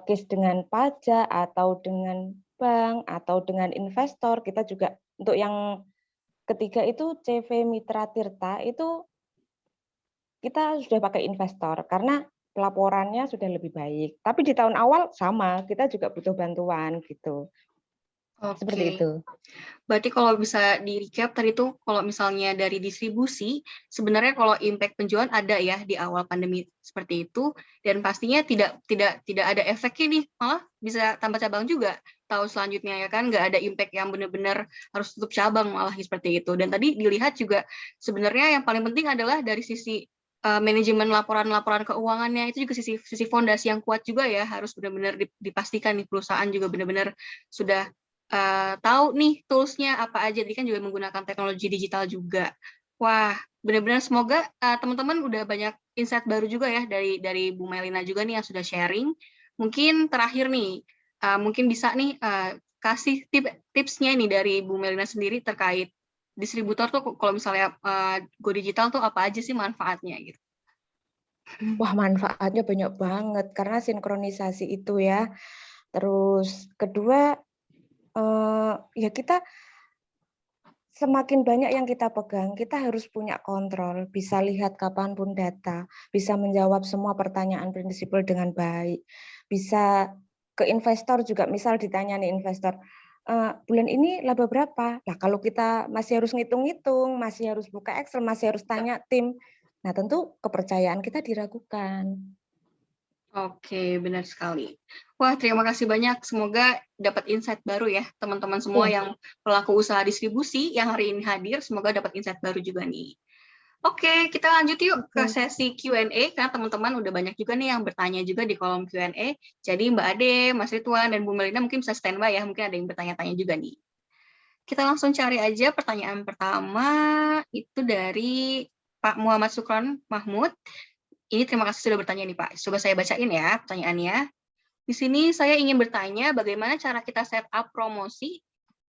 case dengan pajak atau dengan bank atau dengan investor, kita juga untuk yang ketiga itu CV Mitra Tirta itu kita sudah pakai investor karena pelaporannya sudah lebih baik. Tapi di tahun awal sama, kita juga butuh bantuan gitu. Seperti itu. Berarti kalau bisa di-recap tadi tuh, kalau misalnya dari distribusi, sebenarnya kalau impact penjualan ada ya di awal pandemi seperti itu, dan pastinya tidak ada efeknya nih, malah bisa tambah cabang juga tahun selanjutnya ya kan, nggak ada impact yang benar-benar harus tutup cabang malah seperti itu. Dan tadi dilihat juga sebenarnya yang paling penting adalah dari sisi manajemen laporan keuangannya, itu juga sisi fondasi yang kuat juga ya, harus benar-benar dipastikan nih perusahaan juga benar-benar sudah tahu nih tools-nya apa aja. Jadi kan juga menggunakan teknologi digital juga. Wah, benar-benar semoga teman-teman udah banyak insight baru juga ya dari Bu Melina juga nih yang sudah sharing. Mungkin terakhir nih, mungkin bisa nih kasih tipsnya nih dari Bu Melina sendiri terkait distributor tuh kalau misalnya Go Digital tuh apa aja sih manfaatnya gitu. Wah, manfaatnya banyak banget karena sinkronisasi itu ya. Terus kedua, ya kita semakin banyak yang kita pegang, kita harus punya kontrol, bisa lihat kapanpun data, bisa menjawab semua pertanyaan prinsipal dengan baik, bisa ke investor juga, misal ditanya nih investor, bulan ini laba berapa? Nah, kalau kita masih harus ngitung-ngitung, masih harus buka Excel, masih harus tanya tim, nah tentu kepercayaan kita diragukan. Oke, benar sekali. Wah, terima kasih banyak. Semoga dapat insight baru ya, teman-teman semua yang pelaku usaha distribusi yang hari ini hadir. Semoga dapat insight baru juga nih. Oke, kita lanjut yuk ke sesi Q&A, karena teman-teman udah banyak juga nih yang bertanya juga di kolom Q&A. Jadi Mbak Ade, Mas Ridwan, dan Bu Melina mungkin bisa standby ya, mungkin ada yang bertanya-tanya juga nih. Kita langsung cari aja pertanyaan pertama, itu dari Pak Muhammad Sukron Mahmud. Ini terima kasih sudah bertanya nih Pak. Coba saya bacain ya pertanyaannya. Di sini saya ingin bertanya bagaimana cara kita set up promosi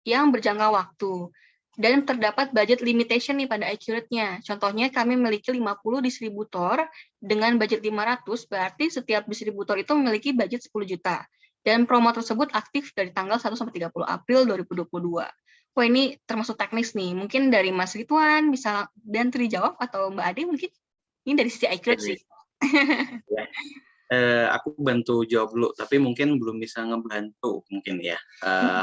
yang berjangka waktu dan terdapat budget limitation nih pada Accurate-nya. Contohnya kami memiliki 50 distributor dengan budget 500, berarti setiap distributor itu memiliki budget 10 juta. Dan promo tersebut aktif dari tanggal 1 sampai 30 April 2022. Wah, ini termasuk teknis nih. Mungkin dari Mas Ridwan bisa bantu dijawab atau Mbak Ade mungkin? Ini dari sisi Accurate sih. Ya. Aku bantu jawab dulu, tapi mungkin belum bisa ngebantu mungkin ya.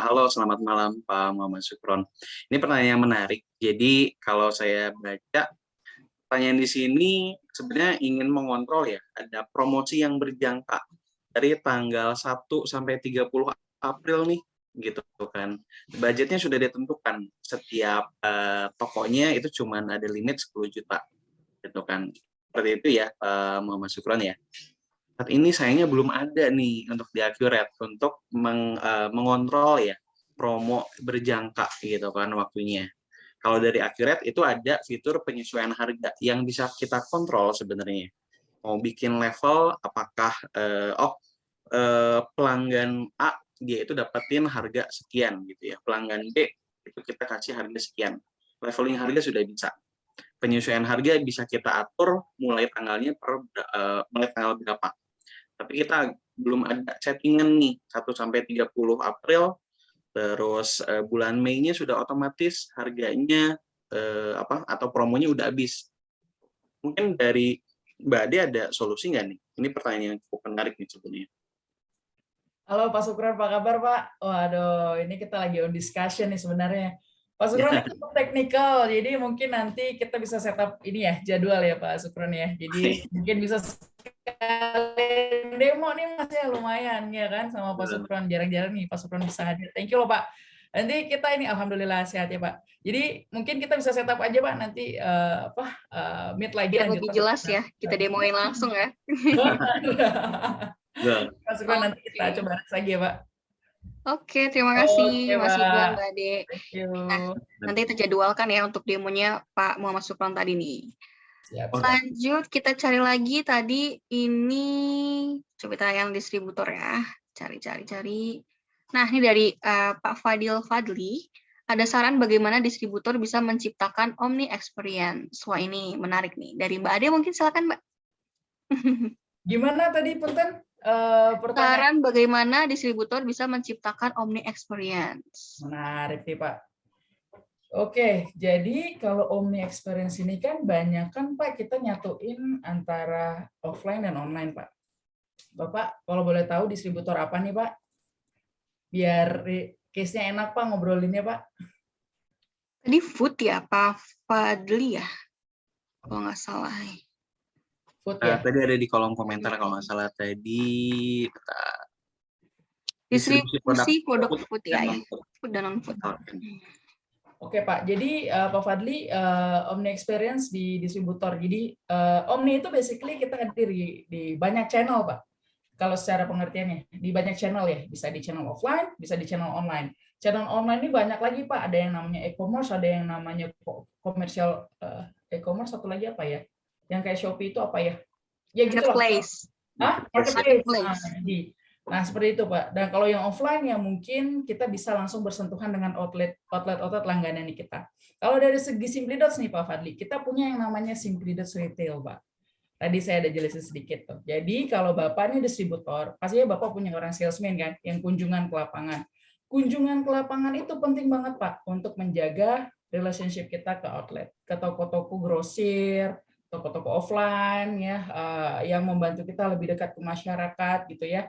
Halo, selamat malam Pak Muhammad Sukron. Ini pertanyaan yang menarik. Jadi kalau saya baca pertanyaan di sini sebenarnya ingin mengontrol ya, ada promosi yang berjangka dari tanggal 1 sampai 30 April nih, gitu kan. Budgetnya sudah ditentukan. Setiap tokonya itu cuma ada limit 10 juta, gitu kan. Seperti itu ya, Muhammad Sukron ya. Saat ini sayangnya belum ada nih untuk di Accurate untuk mengontrol ya promo berjangka gitu kan waktunya. Kalau dari Accurate itu ada fitur penyesuaian harga yang bisa kita kontrol sebenarnya. Mau bikin level apakah pelanggan A dia itu dapetin harga sekian gitu ya. Pelanggan B itu kita kasih harga sekian. Leveling harga sudah bisa. Penyesuaian harga bisa kita atur mulai tanggalnya mulai tanggal berapa. Tapi kita belum ada settingan nih 1 sampai 30 April. Terus bulan Mei-nya sudah otomatis harganya atau promonya udah habis. Mungkin dari Mbak Ade ada solusi nggak nih? Ini pertanyaan yang cukup menarik nih sebenarnya. Halo Pak Sukron, apa kabar Pak? Waduh, ini kita lagi on discussion nih sebenarnya. Pak Sukron ini cukup teknikal, jadi mungkin nanti kita bisa setup ini ya, jadwal ya Pak Sukron ya. Jadi mungkin bisa sekalian demo nih Mas ya, lumayan ya kan sama Pak Sukron. Jarang-jarang nih Pak Sukron bisa hadir. Thank you loh Pak. Nanti kita ini alhamdulillah sehat ya Pak. Jadi mungkin kita bisa setup aja Pak nanti meet lagi Biar lanjut lebih Pak jelas Sukron. ya, kita demoin langsung ya. Pak Sukron nanti kita coba lagi ya Pak. Oke, terima kasih Oke, Mas Ridwan, Pak. Mbak Ade. Thank you. Nah, nanti terjadwalkan ya untuk demonya Pak Muhammad Sukron tadi nih. Siap. Lanjut, kita cari lagi tadi ini, coba kita yang distributor ya. Cari. Nah, ini dari Pak Fadil Fadli. Ada saran bagaimana distributor bisa menciptakan Omni Experience. Wah, ini menarik nih. Dari Mbak Ade mungkin silakan, Mbak. Gimana tadi Punten? Pertanyaan Saran bagaimana distributor bisa menciptakan Omni Experience. menarik nih Pak. Oke, jadi kalau Omni Experience ini kan banyak kan Pak kita nyatuin antara offline dan online Pak. Bapak kalau boleh tahu distributor apa nih Pak? Biar case-nya enak Pak ngobrolinnya Pak. Tadi food ya, Pak Fadli ya? Kalau nggak salah. Food ya. Tadi ada di kolom komentar kalau nggak salah tadi Distribusi produk food ya, dan food dan non-food. Oke Pak, jadi Pak Fadli Omni Experience di distributor. Jadi Omni itu basically kita hadir di banyak channel Pak. Kalau secara pengertiannya di banyak channel ya, bisa di channel offline, bisa di channel online. Channel online ini banyak lagi Pak. Ada yang namanya e-commerce, ada yang namanya komersial e-commerce, satu lagi apa ya? Yang kayak Shopee itu apa ya? Ya gitu lah. Marketplace. Marketplace. Nah, seperti itu Pak. Dan kalau yang offline ya mungkin kita bisa langsung bersentuhan dengan outlet langganan kita. Kalau dari segi Simply Dots nih Pak Fadli, kita punya yang namanya Simply Dots Retail Pak. Tadi saya ada jelasin sedikit tuh. Jadi kalau Bapak ini distributor, pastinya Bapak punya orang salesman kan yang kunjungan ke lapangan. Kunjungan ke lapangan itu penting banget Pak untuk menjaga relationship kita ke outlet, ke toko-toko grosir, toko-toko offline ya yang membantu kita lebih dekat ke masyarakat gitu ya.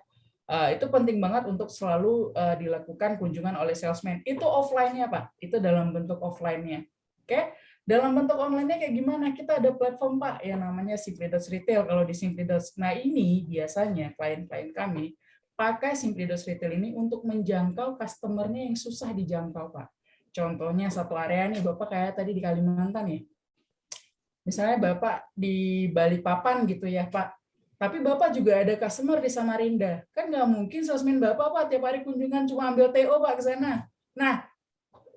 Itu penting banget untuk selalu dilakukan kunjungan oleh salesman. Itu offline-nya Pak, itu dalam bentuk offline-nya. Oke, dalam bentuk online-nya kayak gimana? Kita ada platform Pak yang namanya Simply Dots Retail kalau di Simply Dots. Nah ini biasanya klien-klien kami pakai Simply Dots Retail ini untuk menjangkau customer-nya yang susah dijangkau Pak. Contohnya satu area nih Bapak kayak tadi di Kalimantan ya. Misalnya Bapak di Balikpapan gitu ya Pak. Tapi Bapak juga ada customer di Samarinda. Kan nggak mungkin salesman Bapak Pak tiap hari kunjungan cuma ambil TO Pak ke sana. Nah,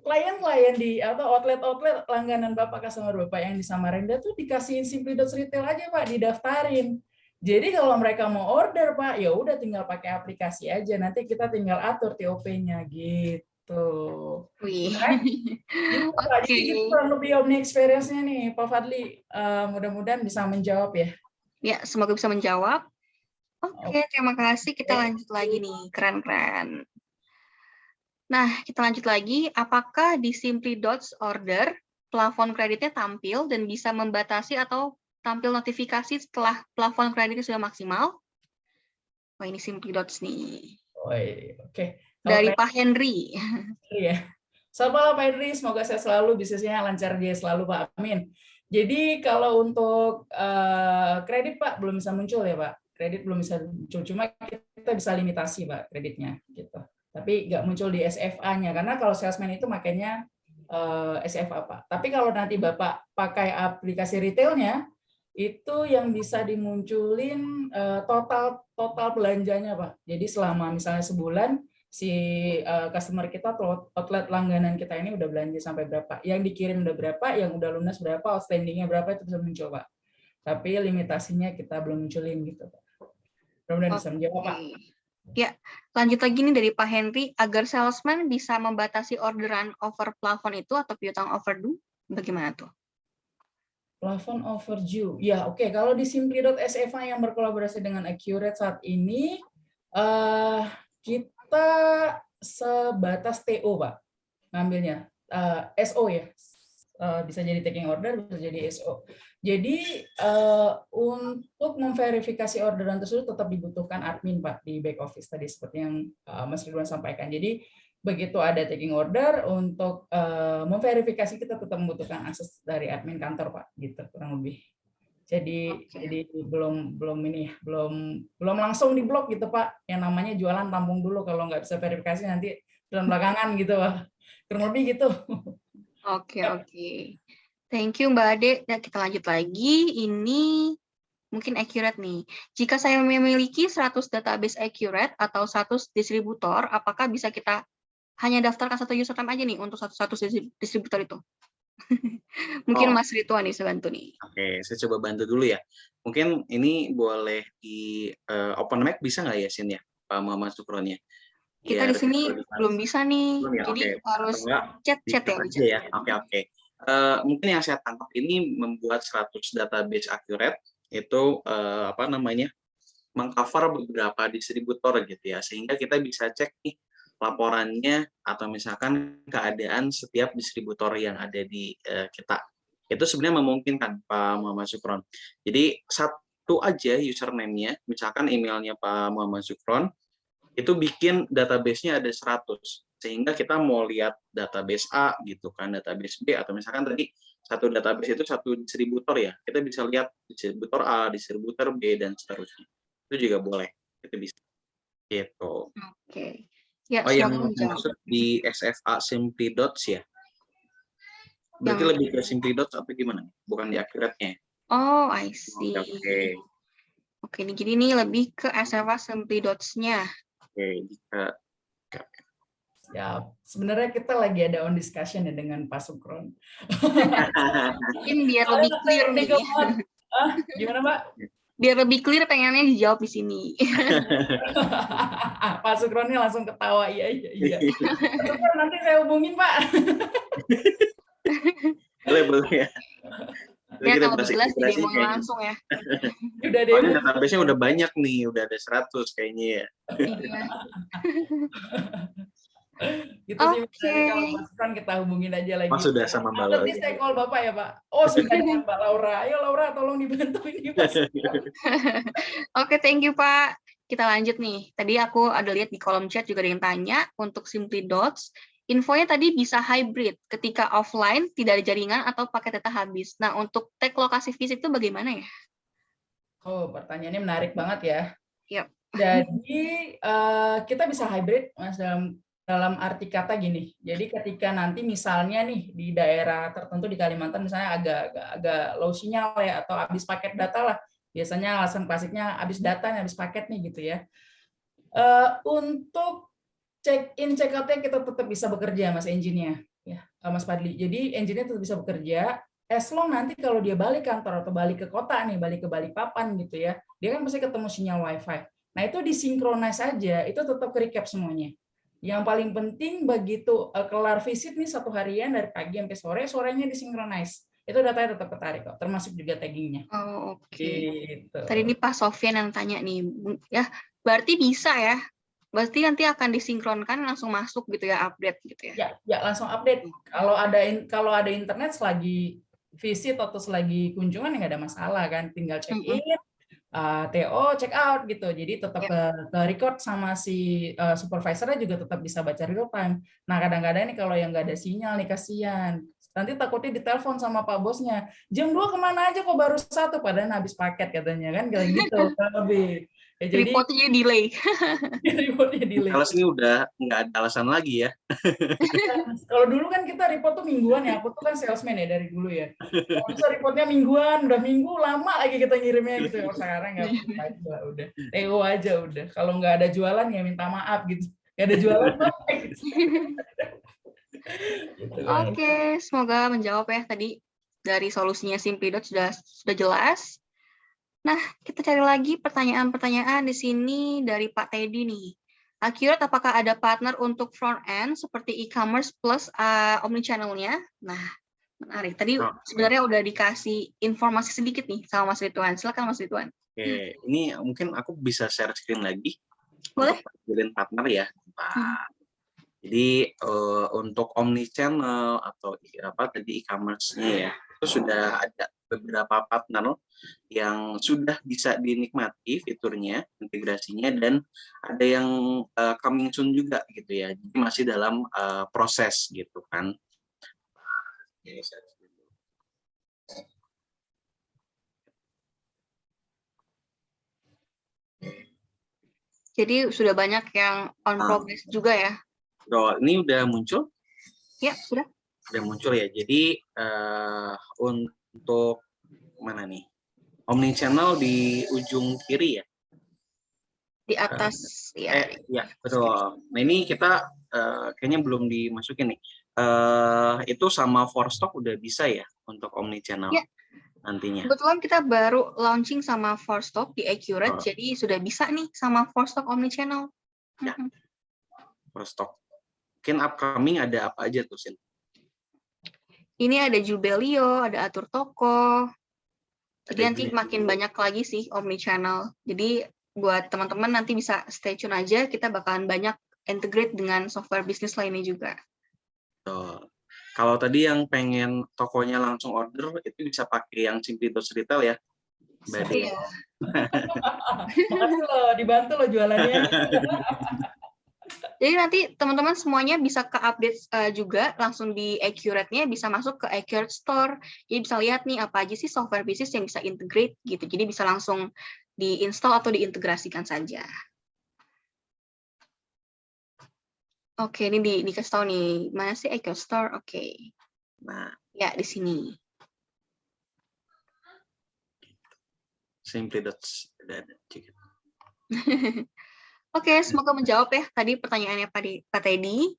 klien-klien di atau outlet-outlet langganan Bapak customer Bapak yang di Samarinda tuh dikasihin Simply Dots Retail aja Pak, didaftarin. Jadi kalau mereka mau order Pak, ya udah tinggal pakai aplikasi aja. Nanti kita tinggal atur TOP-nya gitu. Wih. Jadi gitu lebih Omni Experience-nya nih, Pak Fadli. Mudah-mudahan bisa menjawab ya. Ya, semoga bisa menjawab. Oke, terima kasih. Kita lanjut lagi nih, keren-keren. Nah, kita lanjut lagi. Apakah di Simply Dots Order, plafon kreditnya tampil dan bisa membatasi atau tampil notifikasi setelah plafon kreditnya sudah maksimal? Wah, ini Simply Dots nih. Oke. Dari Pak Henry. Iya. Selamat malam Pak Henry, semoga saya selalu bisnisnya lancar dia selalu Pak. Amin. Jadi kalau untuk kredit Pak belum bisa muncul ya Pak. Kredit belum bisa muncul, cuma kita bisa limitasi Pak kreditnya gitu. Tapi nggak muncul di SFA-nya karena kalau salesman itu makanya SFA Pak. Tapi kalau nanti Bapak pakai aplikasi retailnya itu yang bisa dimunculin total belanjanya Pak. Jadi selama misalnya sebulan si customer kita atau outlet langganan kita ini udah belanja sampai berapa, yang dikirim udah berapa, yang udah lunas berapa, outstandingnya berapa, itu bisa muncul Pak. Tapi limitasinya kita belum munculin gitu Pak. Mudah-mudahan bisa menjawab Pak. Ya, lanjut lagi nih dari Pak Henry, agar salesman bisa membatasi orderan over plafon itu atau piutang overdue, bagaimana tuh? Plafon overdue, ya oke. Kalau di Simply.SFA yang berkolaborasi dengan Accurate saat ini, kita sebatas TO Pak, ngambilnya SO ya, bisa jadi taking order, bisa jadi SO. Jadi untuk memverifikasi orderan tersebut tetap dibutuhkan admin Pak di back office tadi seperti yang Mas Ridwan sampaikan. Jadi begitu ada taking order, untuk memverifikasi kita tetap membutuhkan akses dari admin kantor Pak, gitu kurang lebih. Jadi belum ini ya, belum langsung diblok gitu Pak. Yang namanya jualan tampung dulu, kalau nggak bisa verifikasi nanti bulan belakangan gitu Pak. Kurang lebih gitu. Oke. Thank you Mbak Ade. Nah, kita lanjut lagi. Ini mungkin Accurate nih. Jika saya memiliki 100 database Accurate atau 100 distributor, apakah bisa kita hanya daftarkan satu username aja nih untuk satu distributor itu? Mungkin Mas Ridwan bisa bantu nih. Oke, saya coba bantu dulu ya. Mungkin ini boleh di open mic bisa nggak ya, Sin ya, Pak Muhammad Sukron ya? Kita di sini belum bisa nih, belum ya? jadi Oke. harus chat ya. Oke. Mungkin yang saya tangkap ini membuat 100 database Accurate itu mengcover beberapa distributor gitu ya, sehingga kita bisa cek nih laporannya atau misalkan keadaan setiap distributor yang ada di kita. Itu sebenarnya memungkinkan Pak Muhammad Sukron. Jadi satu aja username-nya, misalkan emailnya Pak Muhammad Sukron, itu bikin database-nya ada 100. Sehingga kita mau lihat database A gitu kan, database B, atau misalkan tadi satu database itu satu distributor ya, kita bisa lihat distributor A, distributor B, dan seterusnya. Itu juga boleh, itu bisa. Gitu. Oke. Ya, yang maksud di SFA Simply Dots ya? Berarti lebih ke Simply Dots apa gimana? Bukan di Accurate-nya? Oh, I see. Oke, jadi ini lebih ke SFA Simply Dots-nya. Oke, Ya, sebenarnya kita lagi ada on discussion ya dengan Pak Sukron. Mungkin biar lebih clear nih. Gimana Mbak? Biar lebih clear pengennya dijawab di sini. Pak Sukronnya langsung ketawa, iya. Nanti saya hubungin Pak. Boleh ya. Ya, kalau jelas di demo langsung ya. Udah demo. Database-nya udah banyak nih, udah ada 100 kayaknya ya. Iya. Gitu sih, kalau masukan kita hubungin aja lagi. Sudah sama Mbak Laura. Nanti saya call Bapak ya Pak. Oh, sudah dengan Mbak Laura. Ayo Laura, tolong dibantu ini Mas. Oke, thank you Pak. Kita lanjut nih. Tadi aku ada lihat di kolom chat juga ada yang tanya untuk Simply Dots. Infonya tadi bisa hybrid, ketika offline tidak ada jaringan atau pakai data habis. Nah, untuk tag lokasi fisik itu bagaimana ya? Oh, pertanyaannya menarik banget ya. Yep. Jadi kita bisa hybrid, Mas, dalam arti kata gini. Jadi ketika nanti misalnya nih di daerah tertentu di Kalimantan misalnya agak low sinyal ya, atau habis paket data lah. Biasanya alasan klasiknya habis data, habis paket nih gitu ya. Untuk check in check out-nya kita tetap bisa bekerja Mas engine-nya ya, Mas Padli. Jadi engine-nya tetap bisa bekerja as long nanti kalau dia balik kantor atau balik ke kota nih, balik ke Balikpapan gitu ya, dia kan pasti ketemu sinyal wifi. Nah itu disinkronis aja, itu tetap ke recap semuanya. Yang paling penting begitu kelar visit nih satu harian dari pagi sampai sore, sorenya disinkronis. Itu datanya tetap ketarik kok, termasuk juga taggingnya. Oh, oke. Gitu. Tadi ini Pak Sofyan yang tanya nih, ya berarti bisa ya? Berarti nanti akan disinkronkan langsung masuk gitu ya, update gitu ya? Ya langsung update. Kalau ada internet selagi visit atau selagi kunjungan ya nggak ada masalah kan, tinggal check in, TO, check out gitu. Jadi tetap ke record sama si supervisornya juga tetap bisa baca real time. Nah kadang-kadang nih kalau yang nggak ada sinyal nih kasihan. Nanti takutnya ditelepon sama Pak bosnya, jam 2 kemana aja kok baru 1, padahal habis paket katanya kan, kayak gitu lebih. Ya, jadi reportnya delay. Kalau ini udah nggak ada alasan lagi ya. Kalau dulu kan kita report tuh mingguan ya, aku tuh kan salesman ya dari dulu ya. Bisa reportnya mingguan, udah minggu lama lagi kita ngirimnya gitu. Sekarang nggak apa-apa, udah TO aja udah. Kalau nggak ada jualan ya minta maaf gitu. Nggak ada jualan gitu. Oke, semoga menjawab ya tadi dari solusinya Simply Dots sudah jelas. Nah, kita cari lagi pertanyaan-pertanyaan di sini dari Pak Teddy nih. Accurate, apakah ada partner untuk front end seperti e-commerce plus omnichannel-nya? Nah, menarik. Tadi sebenarnya udah dikasih informasi sedikit nih sama Mas Ridwan. Silakan Mas Ridwan. Oke, ini mungkin aku bisa share screen lagi. Boleh. Untuk partner ya, Pak. Jadi untuk omni-channel atau tadi e-commerce-nya ya, itu sudah ada beberapa partner yang sudah bisa dinikmati fiturnya, integrasinya, dan ada yang coming soon juga gitu ya. Jadi masih dalam proses gitu kan. Jadi sudah banyak yang on progress juga ya? Ini udah muncul? Ya, sudah. Udah muncul ya. Jadi untuk mana nih? Omnichannel di ujung kiri ya. Di atas ya. Ya betul. Nah ini kita kayaknya belum dimasukin nih. Itu sama Forstock udah bisa ya untuk omnichannel Ya. nantinya. Kebetulan kita baru launching sama Forstock di Accurate, jadi sudah bisa nih sama Forstock omnichannel. Ya. Forstock. Mungkin upcoming ada apa aja tuh, Sin? Ini ada Jubelio, ada Atur Toko. Jadi nanti makin banyak lagi sih omnichannel. Jadi buat teman-teman nanti bisa stay tune aja, kita bakalan banyak integrate dengan software bisnis lainnya juga. Kalau tadi yang pengen tokonya langsung order, itu bisa pakai yang Simply.Dots Retail ya, Mbak Ade. Iya. Makasih loh, dibantu loh jualannya. Jadi nanti teman-teman semuanya bisa ke-update juga langsung di Accurate-nya, bisa masuk ke Accurate Store. Jadi bisa lihat nih apa aja sih software bisnis yang bisa integrate gitu. Jadi bisa langsung di-install atau diintegrasikan saja. Oke, ini dikasih tahu nih. Mana sih Accurate Store? Oke. Nah, ya di sini. Simply.Dots ada juga. Oke, semoga menjawab ya tadi pertanyaannya Pak Teddy.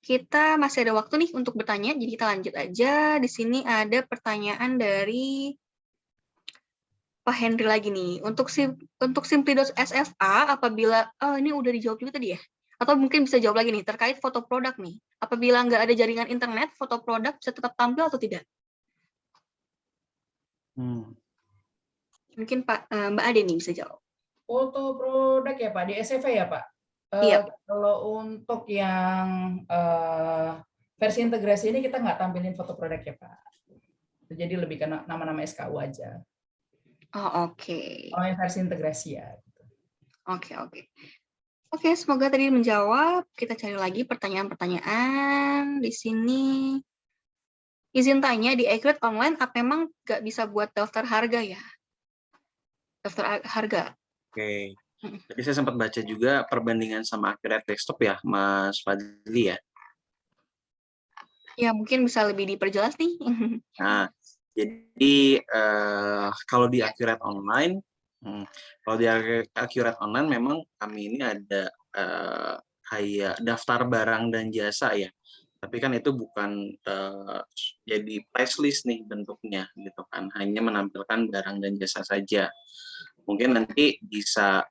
Kita masih ada waktu nih untuk bertanya, jadi kita lanjut aja. Di sini ada pertanyaan dari Pak Henry lagi nih. Untuk Simply.Dots SFA, apabila ini udah dijawab juga tadi ya? Atau mungkin bisa jawab lagi nih terkait foto produk nih. Apabila nggak ada jaringan internet, foto produk bisa tetap tampil atau tidak? Mungkin Mbak Ade nih bisa jawab. Foto produk ya Pak, di SFA ya Pak? Iya. Kalau untuk yang versi integrasi ini kita nggak tampilin foto produk ya Pak. Jadi lebih ke nama-nama SKU aja. Oh, oke. Kalau yang versi integrasi ya. Oke. Oke, semoga tadi menjawab. Kita cari lagi pertanyaan-pertanyaan di sini. Izin tanya, di Accurate Online apa emang nggak bisa buat daftar harga ya? Daftar harga. Oke. Tadi saya sempat baca juga perbandingan sama Accurate Desktop ya, Mas Fadli ya. Ya, mungkin bisa lebih diperjelas nih. Nah, jadi kalau di Accurate Online, memang kami ini ada kayak daftar barang dan jasa ya. Tapi kan itu bukan jadi price list nih bentuknya gitu kan, hanya menampilkan barang dan jasa saja. Mungkin nanti bisa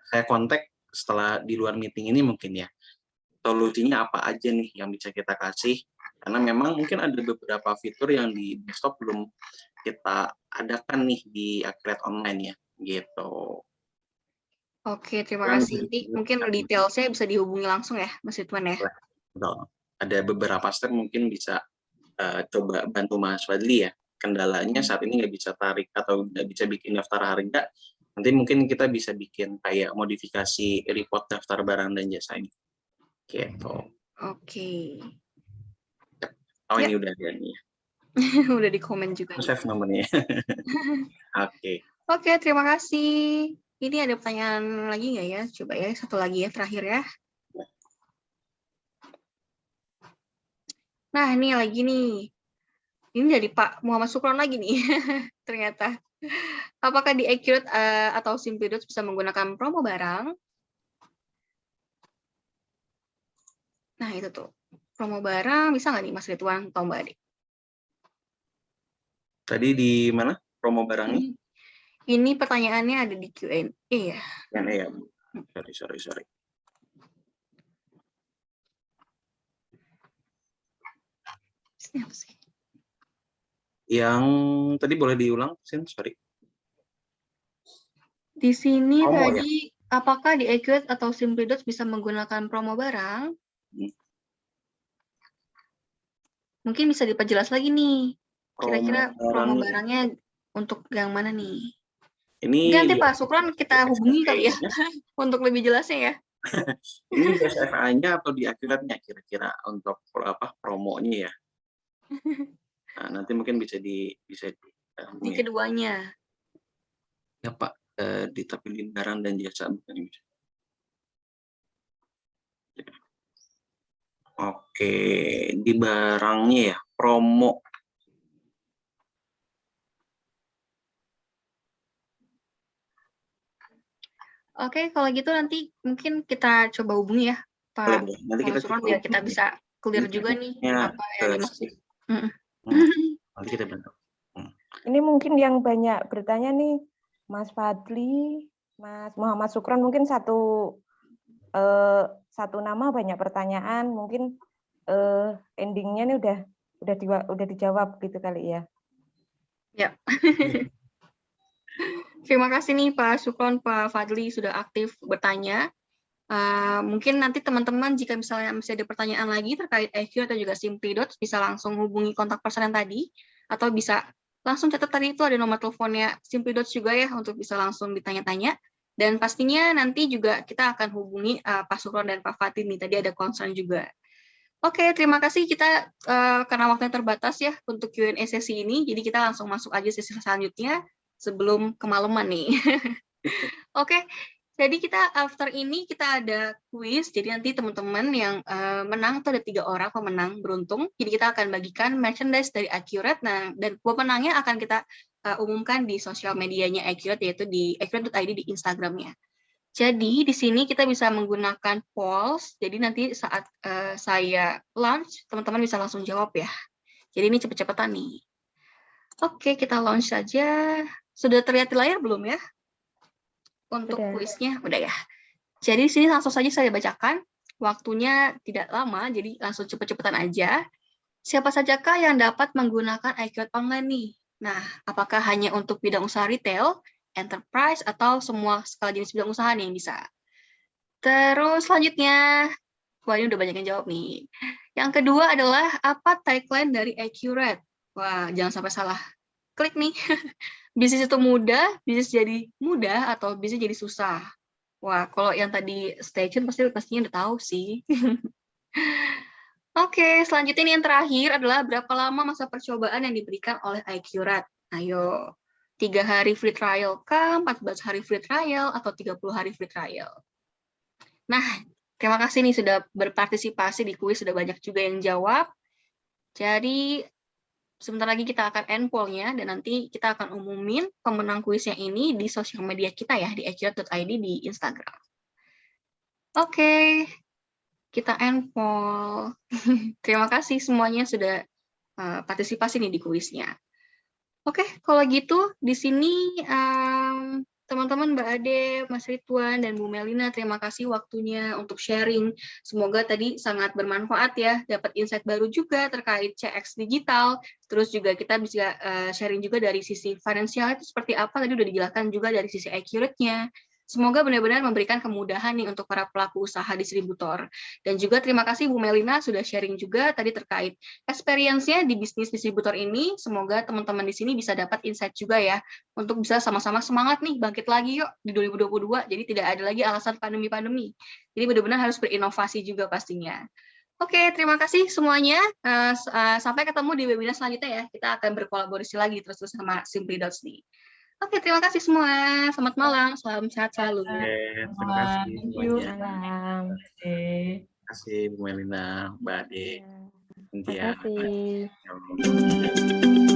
saya kontak setelah di luar meeting ini mungkin ya, solusinya apa aja nih yang bisa kita kasih, karena memang mungkin ada beberapa fitur yang di desktop belum kita adakan nih di Accurate Online ya, gitu. Oke, terima kasih. Nanti mungkin detail saya bisa dihubungi langsung ya, Mas Ridwan ya. Betul. Ada beberapa step mungkin bisa coba bantu Mas Fadli ya. Kendalanya saat ini nggak bisa tarik atau nggak bisa bikin daftar harga. Nanti mungkin kita bisa bikin kayak modifikasi report daftar barang dan jasa ini. Gitu. Oke. Oh ya. Ini udah ada nih. Udah di komen juga. Save nomornya. Oke. Oke, terima kasih. Ini ada pertanyaan lagi nggak ya? Coba ya, satu lagi ya, terakhir ya. Nah, ini lagi nih. Ini dari Pak Muhammad Sukron lagi nih, ternyata. Apakah di Accurate atau Simply.Dots bisa menggunakan promo barang? Nah, itu tuh. Promo barang bisa nggak nih, Mas Ridwan atau Mbak Ade? Tadi di mana promo barangnya? Ini pertanyaannya ada di Q&A ya. Q&A ya. Sorry. Ini apa sih? Yang tadi boleh diulang, Sin, sorry. Di sini promo, tadi apakah di Accurate atau Simply Dots bisa menggunakan promo barang? Mungkin bisa diperjelas lagi nih. Kira-kira promo barangnya untuk yang mana nih? Ini Mungkin nanti Pak Sukron kita hubungi kali ya untuk lebih jelasnya ya. Ini di SFA-nya atau di Accurate-nya kira-kira untuk promonya ya? Nah, nanti mungkin bisa di Di keduanya. Ya Pak, tapi di barang dan jasa bukan bisa. Oke, di barangnya ya, promo. Oke, kalau gitu nanti mungkin kita coba hubungi ya Pak Nanti kita Sukron biar kita bisa clear juga nih apa yang dimaksud. Nanti kita bantu. Ini mungkin yang banyak bertanya nih, Mas Fadli, Mas Muhammad Sukron, mungkin satu nama banyak pertanyaan, mungkin endingnya nih udah dijawab gitu kali ya. Ya. Terima kasih nih Pak Sukron, Pak Fadli sudah aktif bertanya. Mungkin nanti teman-teman jika misalnya masih ada pertanyaan lagi terkait Accurate atau juga Simply Dots bisa langsung hubungi kontak person yang tadi atau bisa langsung catat tadi itu ada nomor teleponnya Simply Dots juga ya untuk bisa langsung ditanya-tanya. Dan pastinya nanti juga kita akan hubungi Pak Sukron dan Pak Fadli nih, tadi ada concern juga. Oke, terima kasih kita karena waktunya terbatas ya untuk Q&A sesi ini, jadi kita langsung masuk aja sesi selanjutnya sebelum kemalaman nih. Oke, jadi kita after ini kita ada kuis, jadi nanti teman-teman yang menang itu ada 3 orang pemenang beruntung, jadi kita akan bagikan merchandise dari Accurate, nah, dan pemenangnya akan kita umumkan di sosial medianya Accurate, yaitu di accurate.id di Instagramnya. Jadi di sini kita bisa menggunakan polls, jadi nanti saat saya launch, teman-teman bisa langsung jawab ya. Jadi ini cepet-cepetan nih. Oke, kita launch saja. Sudah terlihat di layar belum ya? Untuk kuisnya, udah ya. Jadi di sini langsung saja saya bacakan. Waktunya tidak lama, jadi langsung cepet-cepetan aja. Siapa sajakah yang dapat menggunakan Accurate Online nih? Nah, apakah hanya untuk bidang usaha retail, enterprise, atau semua skala jenis bidang usaha nih yang bisa? Terus selanjutnya, wah ini udah banyak yang jawab nih. Yang kedua adalah, apa tagline dari Accurate? Wah, jangan sampai salah. Klik nih. Bisnis itu mudah, bisnis jadi mudah, atau bisnis jadi susah. Wah, kalau yang tadi stay tune pastinya udah tahu sih. Oke, selanjutnya ini yang terakhir adalah berapa lama masa percobaan yang diberikan oleh Accurate. Ayo, 3 hari free trial kah, 14 hari free trial, atau 30 hari free trial? Nah, terima kasih nih sudah berpartisipasi di kuis, sudah banyak juga yang jawab. Jadi, sebentar lagi kita akan end poll-nya, dan nanti kita akan umumin pemenang kuisnya ini di sosial media kita ya, di accurate.id di Instagram. Oke, kita end poll. Terima kasih semuanya sudah partisipasi nih di kuisnya. Oke, kalau gitu di sini teman-teman Mbak Ade, Mas Ridwan, dan Bu Melina, terima kasih waktunya untuk sharing. Semoga tadi sangat bermanfaat ya, dapat insight baru juga terkait CX digital. Terus juga kita bisa sharing juga dari sisi finansial itu seperti apa, tadi udah dijelaskan juga dari sisi accurate-nya. Semoga benar-benar memberikan kemudahan nih untuk para pelaku usaha distributor. Dan juga terima kasih Bu Melina sudah sharing juga tadi terkait experience-nya di bisnis distributor ini. Semoga teman-teman di sini bisa dapat insight juga ya, untuk bisa sama-sama semangat nih, bangkit lagi yuk di 2022. Jadi tidak ada lagi alasan pandemi-pandemi. Jadi benar-benar harus berinovasi juga pastinya. Oke, terima kasih semuanya. Sampai ketemu di webinar selanjutnya ya. Kita akan berkolaborasi lagi terus sama Simply Dots nih. Oke, terima kasih semua. Selamat malam, salam sehat selalu. Terima kasih semuanya. Terima kasih Bu Melina, Mbak Ade, Cynthia. Terima kasih.